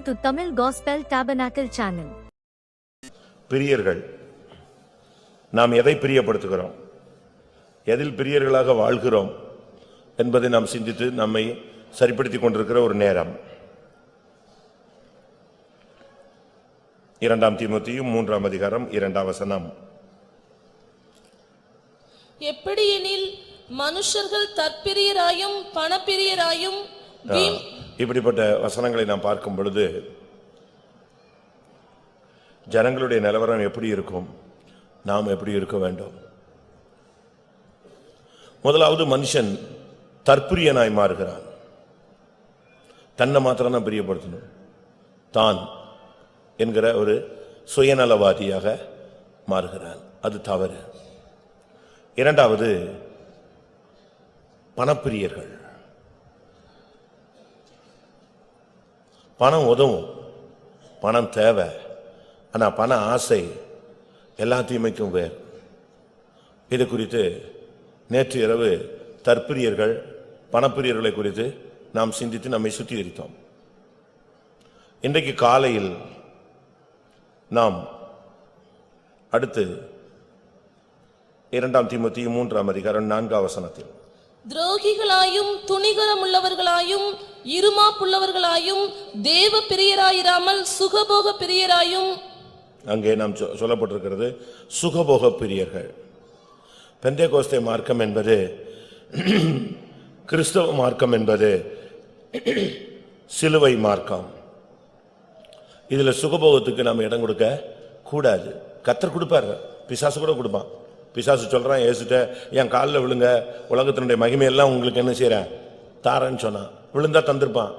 to Tamil Gospel Tabernacle channel. பிரியர்கள், நாம் எதை பிரியப்படுத்துகிறோம், எதில் பிரியர்களாக வாழ்கிறோம் என்பதை நாம் சிந்தித்து நம்மை சரிப்படுத்திக் கொண்டிருக்கிற ஒரு நேரம். 2 தீமோத்தேயு 3 அதிகாரம் 2 வசனம். எப்படியெனில் மனுஷர்கள் தற்பிரியராயும் பணப்பிரியராயும் இப்படிப்பட்ட வசனங்களை நாம் பார்க்கும் பொழுது ஜனங்களுடைய நிலவரம் எப்படி இருக்கும், நாம் எப்படி இருக்க வேண்டும்? முதலாவது, மனுஷன் தற்பிரியனாய் மாறுகிறான். தன்னை மாத்திரம் தான் பிரியப்படுத்தணும், தான் என்கிற ஒரு சுயநலவாதியாக மாறுகிறான். அது தவறு. இரண்டாவது, பணப்பிரியர்கள். பணம் உதவும், பணம் தேவை, ஆனா பண ஆசை எல்லா தீமைக்கும் வேறு. இது குறித்து நேற்று இரவு தற்பிரியர்கள் பணப்பிரியர்களை குறித்து நாம் சிந்தித்து நம்மை சுத்திகரித்தோம். இன்றைக்கு காலையில் நாம் அடுத்து 2 தீமோத்தேயு 3 அதிகாரம் 4 வசனத்தில், துரோகிகளாயும் துணிகரமுள்ளவர்களாயும் இருமாப்புள்ளவர்களாயும் தேவ பிரியராயிராமல் சுகபோக பிரியராயும். அங்கே நாம் சொல்லப்பட்டிருக்கிறது சுகபோக பிரியர்கள். பெந்தேகோஸ்தே மார்க்கம் என்பது, கிறிஸ்தவ மார்க்கம் என்பது சிலுவை மார்க்கம். இதுல சுகபோகத்துக்கு நாம் இடம் கொடுக்க கூடாது. கர்த்தர் கொடுப்பார், பிசாசு கூட கொடுப்பான். பிசாசு சொல்றான், ஏசுட்ட என் காலில் விழுங்க, உலகத்தினுடைய மகிமையெல்லாம் உங்களுக்கு என்ன செய்யறேன் தாரன்னு சொன்னான். விழுந்தா தந்திருப்பான்.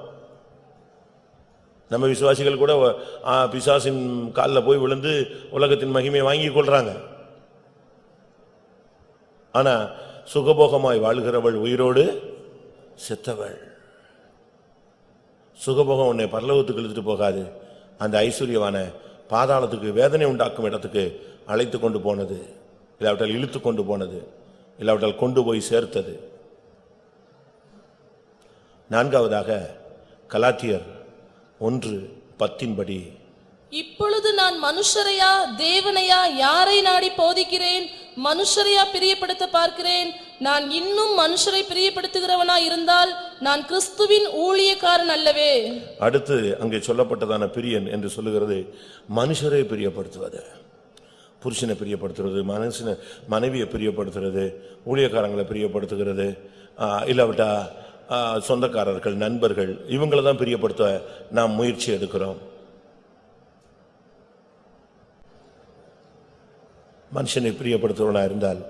நம்ம விசுவாசிகள் கூட பிசாசின் காலில் போய் விழுந்து உலகத்தின் மகிமையை வாங்கி கொள்றாங்க. ஆனா சுகபோகமாய் வாழ்கிறவள் உயிரோடு செத்தவள். சுகபோகம் உன்னை பரலோகத்துக்கு இழுத்துட்டு போகாது, அந்த ஐஸ்வர்யவான பாதாளத்துக்கு, வேதனை உண்டாக்கும் இடத்துக்கு அழைத்து கொண்டு போனது, இல்லாவிட்டால் இழுத்து கொண்டு போனது, இல்லாவிட்டால் கொண்டு போய் சேர்த்தது. நான்காவதாக, கலாத்தியர் 1:10 இப்பொழுது நான் மனுஷரையா தேவனையா யாரை நாடி போதிக்கிறேன்? மனுஷரையா பிரியப்படுத்த பார்க்கிறேன். நான் இன்னும் மனுஷரை பிரியப்படுத்துகிறவனா இருந்தால் நான் கிறிஸ்துவின் ஊழியக்காரன் அல்லவே. அடுத்து அங்கே சொல்லப்பட்டதான பிரியன் என்று சொல்லுகிறது மனுஷரை பிரியப்படுத்துவது. புருஷனை பிரியப்படுத்துறது, மனைவியை பிரியப்படுத்துறது, ஊழியக்காரங்களை பிரியப்படுத்துகிறது, இல்லாவிட்டா சொந்தக்காரர்கள், நண்பர்கள், இவங்களை தான் பிரியப்படுத்த நாம் முயற்சி எடுக்கிறோம். மனுஷனை பிரியப்படுத்துவனா இருந்தால்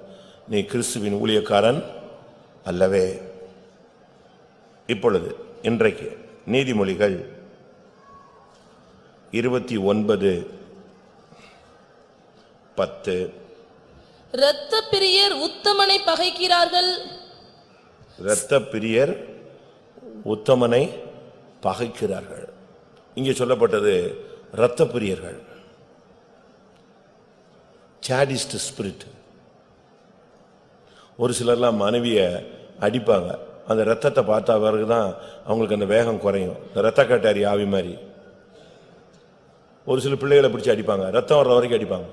நீ கிறிஸ்துவின் ஊழியக்காரன் அல்லவே. இப்பொழுது இன்றைக்கு நீதிமொழிகள் 29:10. இரத்த பிரியர் உத்தமனை பகைக்கிறார்கள். இரத்த பிரியர் உத்தமனை பகைக்கிறார்கள். இங்கே சொல்லப்பட்டது இரத்த பிரியர்கள், சாடிஸ்ட் ஸ்பிரிட். ஒரு சிலர்லாம் மனைவியை அடிப்பாங்க, அந்த ரத்தத்தை பார்த்தா பிறகுதான் அவங்களுக்கு அந்த வேகம் குறையும். ரத்த கட்டாரி ஆவி மாதிரி. ஒரு சில பிள்ளைகளை பிடிச்சி அடிப்பாங்க, ரத்தம் வர்ற வரைக்கும் அடிப்பாங்க.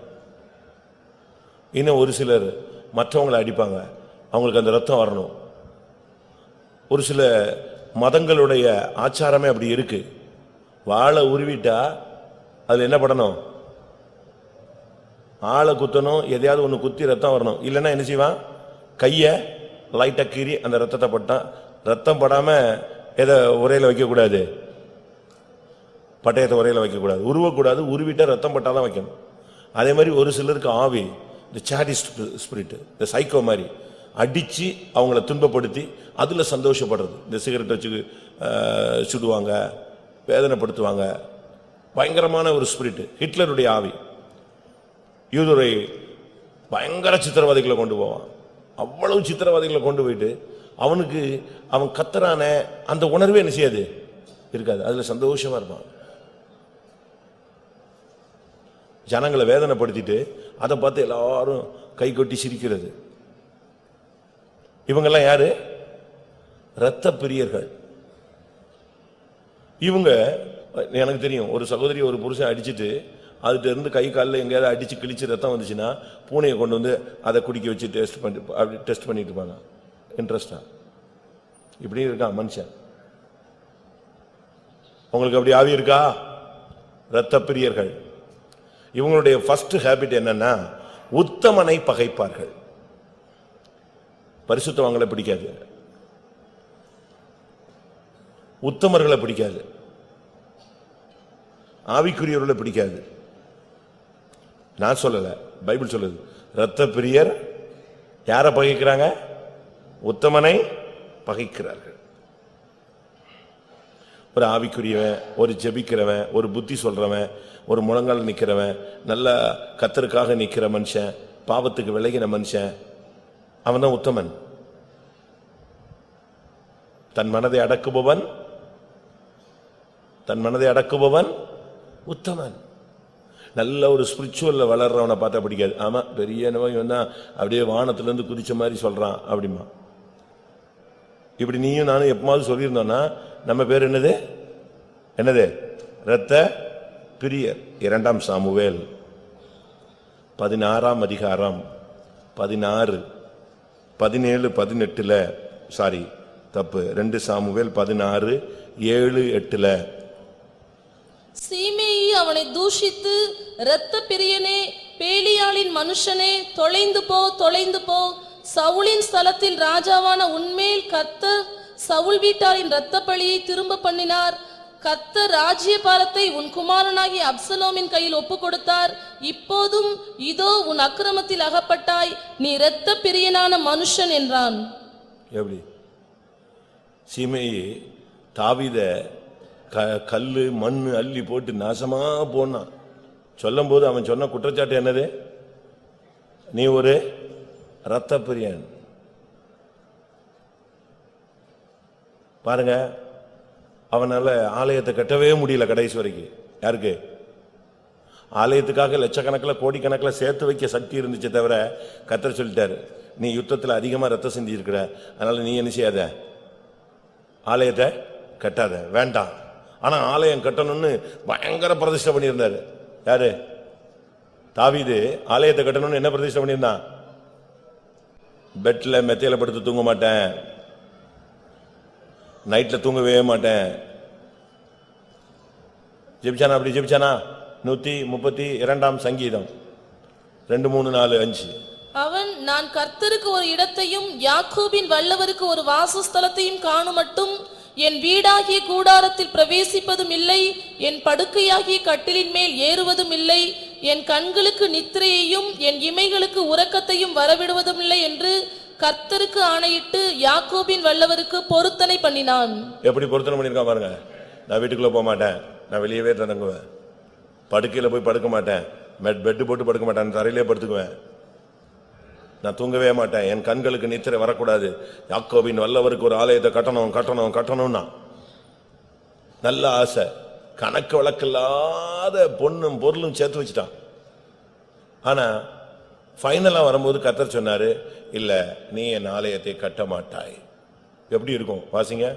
இன்னும் ஒரு சிலர் மற்றவங்களை அடிப்பாங்க, அவங்களுக்கு அந்த ரத்தம் வரணும். ஒரு சில மதங்களுடைய ஆச்சாரமே அப்படி இருக்கு. வாழை உருவிட்டா அதுல என்ன படணும்? ஆளை குத்தணும், எதையாவது ஒன்று குத்தி ரத்தம் வரணும். இல்லைன்னா என்ன செய்வான்? கையை லைட்டா கீறி அந்த ரத்தத்தை பட்டான். ரத்தம் படாம எதை உரையில வைக்கக்கூடாது, பட்டயத்தை உரையில வைக்கக்கூடாது, உருவக்கூடாது. உருவிட்டா ரத்தம் பட்டாதான் வைக்கணும். அதே மாதிரி ஒரு சிலருக்கு ஆவி, இந்த சாடிஸ்ட் ஸ்பிரிட், இந்த சைக்கோ மாதிரி அடிச்சு அவங்கள துன்பப்படுத்தி அதுல சந்தோஷப்படுறது. இந்த சிகரெட் வச்சு சுடுவாங்க, வேதனைப்படுத்துவாங்க. பயங்கரமான ஒரு ஸ்பிரிட். ஹிட்லருடைய ஆவி. யூதரை பயங்கர சித்திரவாதிகளை கொண்டு போவான். அவ்வளவு சித்திரவாதிகளை கொண்டு போயிட்டு அவனுக்கு அவன் கத்துறான அந்த உணர்வே என்ன செய்யாது, இருக்காது. அதுல சந்தோஷமா இருப்பான். ஜனங்களை வேதனைப்படுத்திட்டு அதை பார்த்து எல்லாரும் கை கொட்டி சிரிக்கிறது. இவங்கெல்லாம் யாரு? இரத்த பிரியர்கள். இவங்க எனக்கு தெரியும், ஒரு சகோதரி ஒரு புருஷன் அடிச்சிட்டு அதுகிட்ட இருந்து கை காலில் எங்கேயாவது அடிச்சு கிழிச்சு ரத்தம் வந்துச்சுன்னா பூனையை கொண்டு வந்து அதை குடிக்க வச்சு டெஸ்ட் பண்ணிட்டு இருப்பாங்க. இன்ட்ரெஸ்டா இப்படி இருக்கான் மனுஷன். உங்களுக்கு அப்படி ஆவி இருக்கா? இரத்த பிரியர்கள் இவங்களுடைய ஃபர்ஸ்ட் ஹேபிட் என்னன்னா, உத்தமனை பகைப்பார்கள். பரிசுத்தவான்களை பிடிக்காது, உத்தமர்களை பிடிக்காது, ஆவிக்குரியவர்களை பிடிக்காது. நான் சொல்லல, பைபிள் சொல்லுது. இரத்த பிரியர் யாரை பகைக்கிறாங்க? உத்தமனை பகைக்கிறார்கள். ஒரு ஆவிக்குரியவன், ஒரு ஜெபிக்கிறவன், ஒரு புத்தி சொல்றவன், ஒரு முழங்கால் நிக்கிறவன், நல்ல கர்த்தருக்காக நிக்கிற மனுஷன், பாவத்துக்கு விலகின மனுஷன், அவன் தான் உத்தமன். தன் மனதை அடக்குபவன், தன் மனதை அடக்குபவன் உத்தமன். நல்ல ஒரு ஸ்பிரிச்சுவல்ல வளர்றவனை பார்த்தா பிடிக்காது. ஆமா, பெரிய நோய் தான் அப்படியே வானத்திலிருந்து குதிச்ச மாதிரி சொல்றான் அப்படிமா. இப்படி நீயும் நானும் எப்பமாவது சொல்லியிருந்தோம்னா நம்ம பேர் என்னது? என்னது? இரத்த பிரியர். 2 சாமுவேல் 16 அதிகாரம் 16, 17, 18 சாரி தப்பு, 2 சாமுவேல் 16, 7, 8. சீமேயி அவனை தூஷித்து, இரத்த பிரியனே, பேலியாளின் மனுஷனே, தொலைந்து போ, தொலைந்து போ. சவுலின் ஸ்தலத்தில் ராஜாவான உன்மேல் கர்த்தர் சவுல் வீட்டாரின் இரத்த பழியை திரும்ப பண்ணினார். கர்த்தர் ராஜ்யபாரத்தை உன் குமாரனாகிய அப்சலோமின் கையில் ஒப்பு கொடுத்தார். இப்போதும் இதோ உன் அக்கிரமத்தில் அகப்பட்டாய், நீ இரத்த பிரியனான மனுஷன் என்றான். எப்படி? சீமேயி தாவீத கல்லு மண்ணு அள்ளி போட்டு நாசமா போனான். சொல்லும் போது அவன் சொன்ன குற்றச்சாட்டு என்னது? நீ ஒரு இரத்த பிரியன். பாருங்க, அவனால ஆலயத்தை கட்டவே முடியல கடைசி வரைக்கும். யாருக்கு? ஆலயத்துக்காக லட்சக்கணக்கில் கோடிக்கணக்கில் சேர்த்து வைக்க சக்தி இருந்துச்சு தவிர, கர்த்தர் சொல்லிட்டாரு, நீ யுத்தத்தில் அதிகமாக ரத்தம் செஞ்சு இருக்கிற, அதனால நீ என்ன செய்யாத, ஆலயத்தை கட்டாத, வேண்டாம். ஆனா ஆலயம் கட்டணும்னு பயங்கர பிரதிஷ்டை பண்ணியிருந்தாரு. யாரு? தாவீது ஆலயத்தை கட்டணும்னு என்ன பிரதிஷ்டை பண்ணியிருந்தான்? பெட்ல மெத்தையில படுத்து தூங்க மாட்டேன், நைட்ல தூங்கவே மாட்டேன். ஜெபிச்சானா? அப்படி ஜெபிச்சானா? 132 சங்கீதம் 2, 3, 4, 5. அவன், நான் கர்த்தருக்கு ஒரு இடத்தையும் யாக்கோபின் வல்லவருக்கு ஒரு வாசஸ்தலத்தையும் காணும் மட்டும் என் வீடாகிய கூடாரத்தில் பிரவேசிப்பதும் இல்லை, என் படுக்கையாகிய கட்டிலின் மேல் ஏறுவதும் இல்லை, என் கண்களுக்கு நித்திரையையும் என் இமைகளுக்கு உறக்கத்தையும் வரவிடுவதும் இல்லை என்று கர்த்தருக்கு ஆணையிட்டு யாக்கோபின் வல்லவருக்கு பொருத்தனை பண்ணினான். எப்படி பொருத்தனை பண்ணிருக்கான் பாருங்க. நான் வீட்டுக்குள்ள போக மாட்டேன், நான் வெளியவே தங்குவேன், படுக்கையில போய் படுக்க மாட்டேன், பெட்டு போட்டு படுக்க மாட்டேன், தரையிலே படுத்துக்குவேன், நான் தூங்கவே மாட்டேன், என் கண்களுக்கு நித்திரை வரக்கூடாது, யாக்கோபின் வல்லவருக்கு ஒரு ஆலயத்தை கட்டணும் கட்டணும் கட்டணும்னா நல்ல ஆசை. கணக்கு வழக்கில்லாத பொண்ணும் பொருளும் சேர்த்து வச்சுட்டான். ஆனா ஃபைனலா வரும்போது கர்த்தர் சொன்னாரு, இல்ல, நீ என் ஆலயத்தை கட்ட மாட்டாய். எப்படி இருக்கும் வாசிங்க.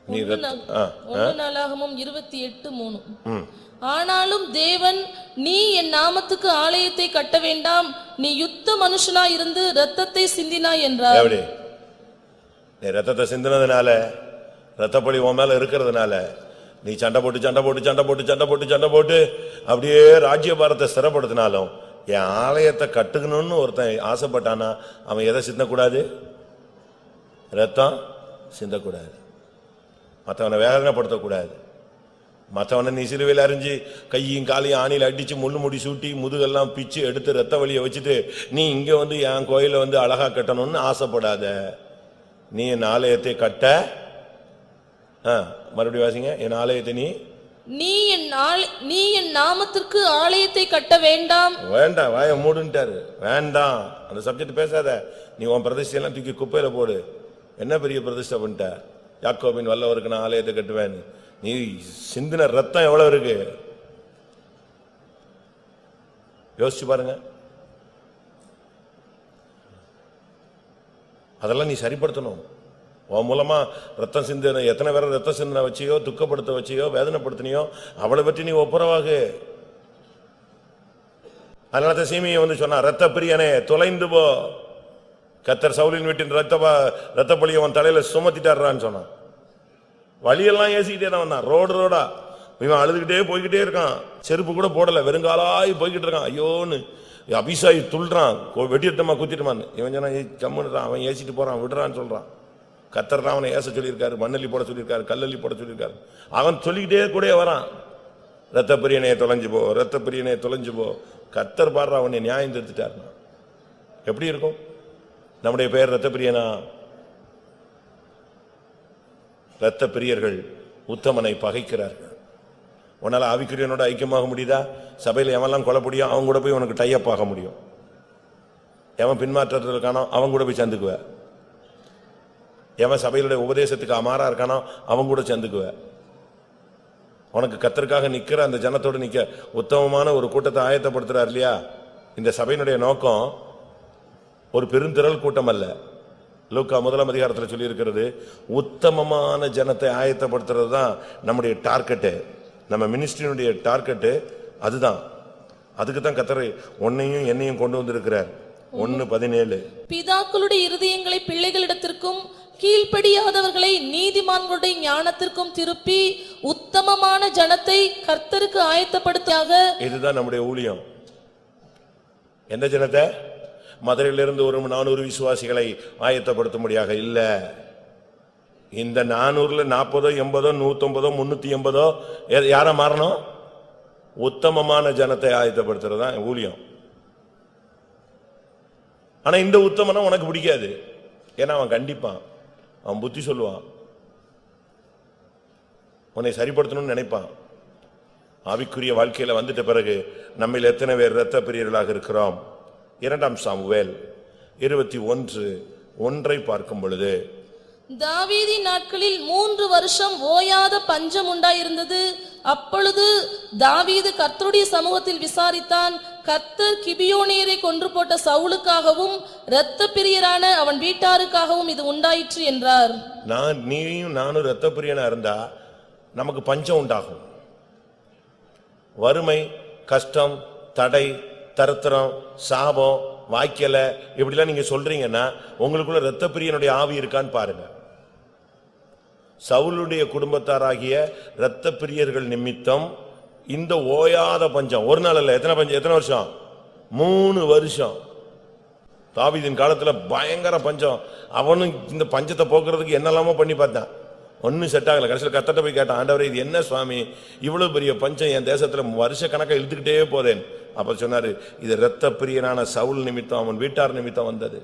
நீ 1 நாளாகமம் 28:3. ஆனாலும் தேவன், நீ என் நாமத்துக்கு ஆலயத்தை கட்ட வேண்டாம், நீ யுத்த மனுஷனாய் இருந்து இரத்தத்தை சிந்தினாய் என்றார். எப்படி? நீ ரத்தத்தை சிந்தினதுனால, ரத்தப்பழி உன் மேல இருக்கிறதுனால நீ சண்டை போட்டு சண்டை போட்டு சண்டை போட்டு சண்டை போட்டு சண்டை போட்டு அப்படியே ராஜ்யபாரத்தை ஸ்திரப்படுத்தினாலும், என் ஆலயத்தை கட்டுக்கணும்னு ஒருத்தன் ஆசைப்பட்டானா அவன் எதை சிந்தக்கூடாது? ரத்தம் சிந்தக்கூடாது, மற்றவனை வேதனைப்படுத்தக்கூடாது, மற்றவனை நீ சிலுவையில் அறிஞ்சு கையும் காலையும் ஆணியில் அடிச்சு முள்ளு முடி சூட்டி முதுகெல்லாம் பிச்சு எடுத்து ரத்த வலியை வச்சுட்டு நீ இங்க வந்து என் கோயிலை வந்து அழகா கட்டணும்னு ஆசைப்படாத. நீ என் ஆலயத்தை கட்ட, மறுபடியும் வாசிங்க, என் ஆலயத்தை நீ என் நாமத்திற்கு ஆலயத்தை கட்ட வேண்டாம். வேண்டாம், வாய மூடுன்ட்டாரு. வேண்டாம், அந்த சப்ஜெக்ட் பேசாத. நீ உன் பிரதிஷ்டையெல்லாம் தூக்கி குப்பையில போடு. என்ன பெரிய பிரதிஷ்டை பண்ணிட்ட? யாக்கோபின் வல்லவருக்கு நான் ஆலயத்தை கட்டுவேன். நீ சிந்தின ரத்தம் எவ்வளவு இருக்கு யோசிச்சு பாருங்க. அதெல்லாம் நீ சரிப்படுத்தணும். உன் மூலமா ரத்தம் சிந்தின எத்தனை பேரை ரத்தம் சிந்தனை வச்சியோ, துக்கப்படுத்த வச்சியோ, வேதனைப்படுத்தினியோ, அவளை பற்றி நீ ஒப்புரவாகு. அதனால சீமையை வந்து சொன்னா, ரத்த பிரியனே தொலைந்து போ. கர்த்தர் சவுலின் வீட்டின் ரத்த பலியை அவன் தலையில சுமத்திட்டாரான்னு சொன்னான். வழியெல்லாம் ஏசிக்கிட்டே தான் வந்தான், ரோடா. இவன் அழுதுகிட்டே போய்கிட்டே இருக்கான், செருப்பு கூட போடல, வெறுங்காலாய் போய்கிட்டு இருக்கான். ஐயோன்னு அபிசாயி துள்றான், வெட்டிட்டமா குத்திட்டுமான்னு. இவன் சொன்னா கம்முன்றான், அவன் ஏசிட்டு போறான், விடுறான்னு சொல்றான். கர்த்தர் அவனை ஏச சொல்லியிருக்காரு, மண்ணள்ளி போட சொல்லியிருக்காரு, கல்லள்ளி போட சொல்லியிருக்காரு. அவன் சொல்லிக்கிட்டே கூட வரான், ரத்த பிரியனே தொலைஞ்சு போ, ரத்த பிரியனே தொலைஞ்சு போ. கர்த்தர் பாடுற அவனை நியாயம் திருத்திட்டார். எப்படி இருக்கும் நம்முடைய பெயர்? ரத்த பிரியனா? ரத்த பிரியர்கள் உத்தமனை பகைக்கிறார்கள். உன்னால ஆவிக்குரியனோட ஐக்கியமாக முடியுதா? சபையில் எவெல்லாம் கொலைப்படியும் அவன் கூட போய் உனக்கு டைப் ஆக முடியும். எவன் பின்மாற்றத்தில் இருக்கானோ அவன் கூட போய் சேர்ந்துக்குவ. எவன் சபையிலுடைய உபதேசத்துக்கு அமாரா இருக்கானோ அவன் கூட சேர்ந்துக்குவ. உனக்கு கர்த்தருக்காக நிக்கிற அந்த ஜனத்தோடு நிக்க உத்தமமான ஒரு கூட்டத்தை ஆயத்தப்படுத்துறார் இல்லையா? இந்த சபையினுடைய நோக்கம் ஒரு பெருந்திரள் கூட்டம் அல்ல. லூக்கா 1ஆம் அதிகாரத்தில் சொல்லி இருக்கிறது, உத்தமமான ஜனத்தை ஆயத்தப்படுத்துறது தான் நம்முடைய டார்கெட்டு. நம்ம மினிஸ்ட்ரியினுடைய டார்கெட்டு அதுதான். அதுக்கு தான் கர்த்தர் உன்னையும் என்னையும் கொண்டு வந்திருக்கிறார். 1:17 பிதாக்களுடைய இருதயங்களை பிள்ளைகளிடத்திற்கும் கீழ்ப்படியாதவர்களை நீதிமான்களுடைய ஞானத்திற்கும் திருப்பி உத்தமமான ஜனத்தை கர்த்தருக்கு ஆயத்தப்படுத்தியாக. இதுதான் நம்முடைய ஊழியம். எந்த ஜனத்தை? மதுரையிலிருந்து ஒரு 400 விசுவாசிகளை ஆயத்தப்படுத்தும்படியாக இல்ல. இந்த 400ல 40, 80, 150, 380 யார மாறணும்? உத்தமமான ஜனத்தை ஆயத்தப்படுத்துறதா ஊழியம். ஆனா இந்த உத்தமனா உனக்கு பிடிக்காது. ஏன்னா அவன் கண்டிப்பான், அவன் புத்தி சொல்லுவான், உன்னை சரிப்படுத்தணும்னு நினைப்பான். ஆவிக்குரிய வாழ்க்கையில வந்துட்ட பிறகு நம்மில் எத்தனை பேர் இரத்த பிரியர்களாக இருக்கிறோம்? 2 சாமுவேல் 21:1 பார்க்கும் பொழுது, தாவீதின் நாட்களில் 3 வருஷம் ஓயாத பஞ்சம் உண்டாயிருந்தது. அப்பொழுது தாவீது கர்த்தருடைய சமூகத்தில் விசாரித்தான். கர்த்தர் கிபியோனியரை கொன்று போட்ட சவுலுக்காகவும் இரத்த பிரியரான அவன் வீட்டாருக்காகவும் இது உண்டாயிற்று என்றார். நீயும் நானும் இரத்த பிரியனா இருந்தா நமக்கு பஞ்சம் உண்டாகும். வறுமை, கஷ்டம், தடை, தரித்திரம், சாபம், வாய்க்கல இப்படிலாம் நீங்க சொல்றீங்கன்னா உங்களுக்குள்ள இரத்த பிரியனுடைய ஆவி இருக்கான்னு பாருங்க. சவுலுடைய குடும்பத்தாராகிய இரத்த பிரியர்கள் நிமித்தம் இந்த ஓயாத பஞ்சம், ஒரு நாள் இல்ல, எத்தனை பஞ்சம்? எத்தனை வருஷம்? 3 வருஷம். தாவீதின் காலத்துல பயங்கர பஞ்சம். அவனும் இந்த பஞ்சத்தை போக்குறதுக்கு என்னெல்லாமோ பண்ணி பார்த்தான், ஒன்னும் செட் ஆகல. கடைசியில் கர்த்தர்ட்ட போய் கேட்டான், ஆண்டவரே இது என்ன சுவாமி, இவ்வளவு பெரிய பஞ்சம் என் தேசத்துல வருஷ கணக்கா இழுத்துக்கிட்டே போதேன். அப்ப சொன்னாரு, இது இரத்த பிரியனான சவுல் நிமித்தம், அவன் வீட்டார் நிமித்தம் வந்தது.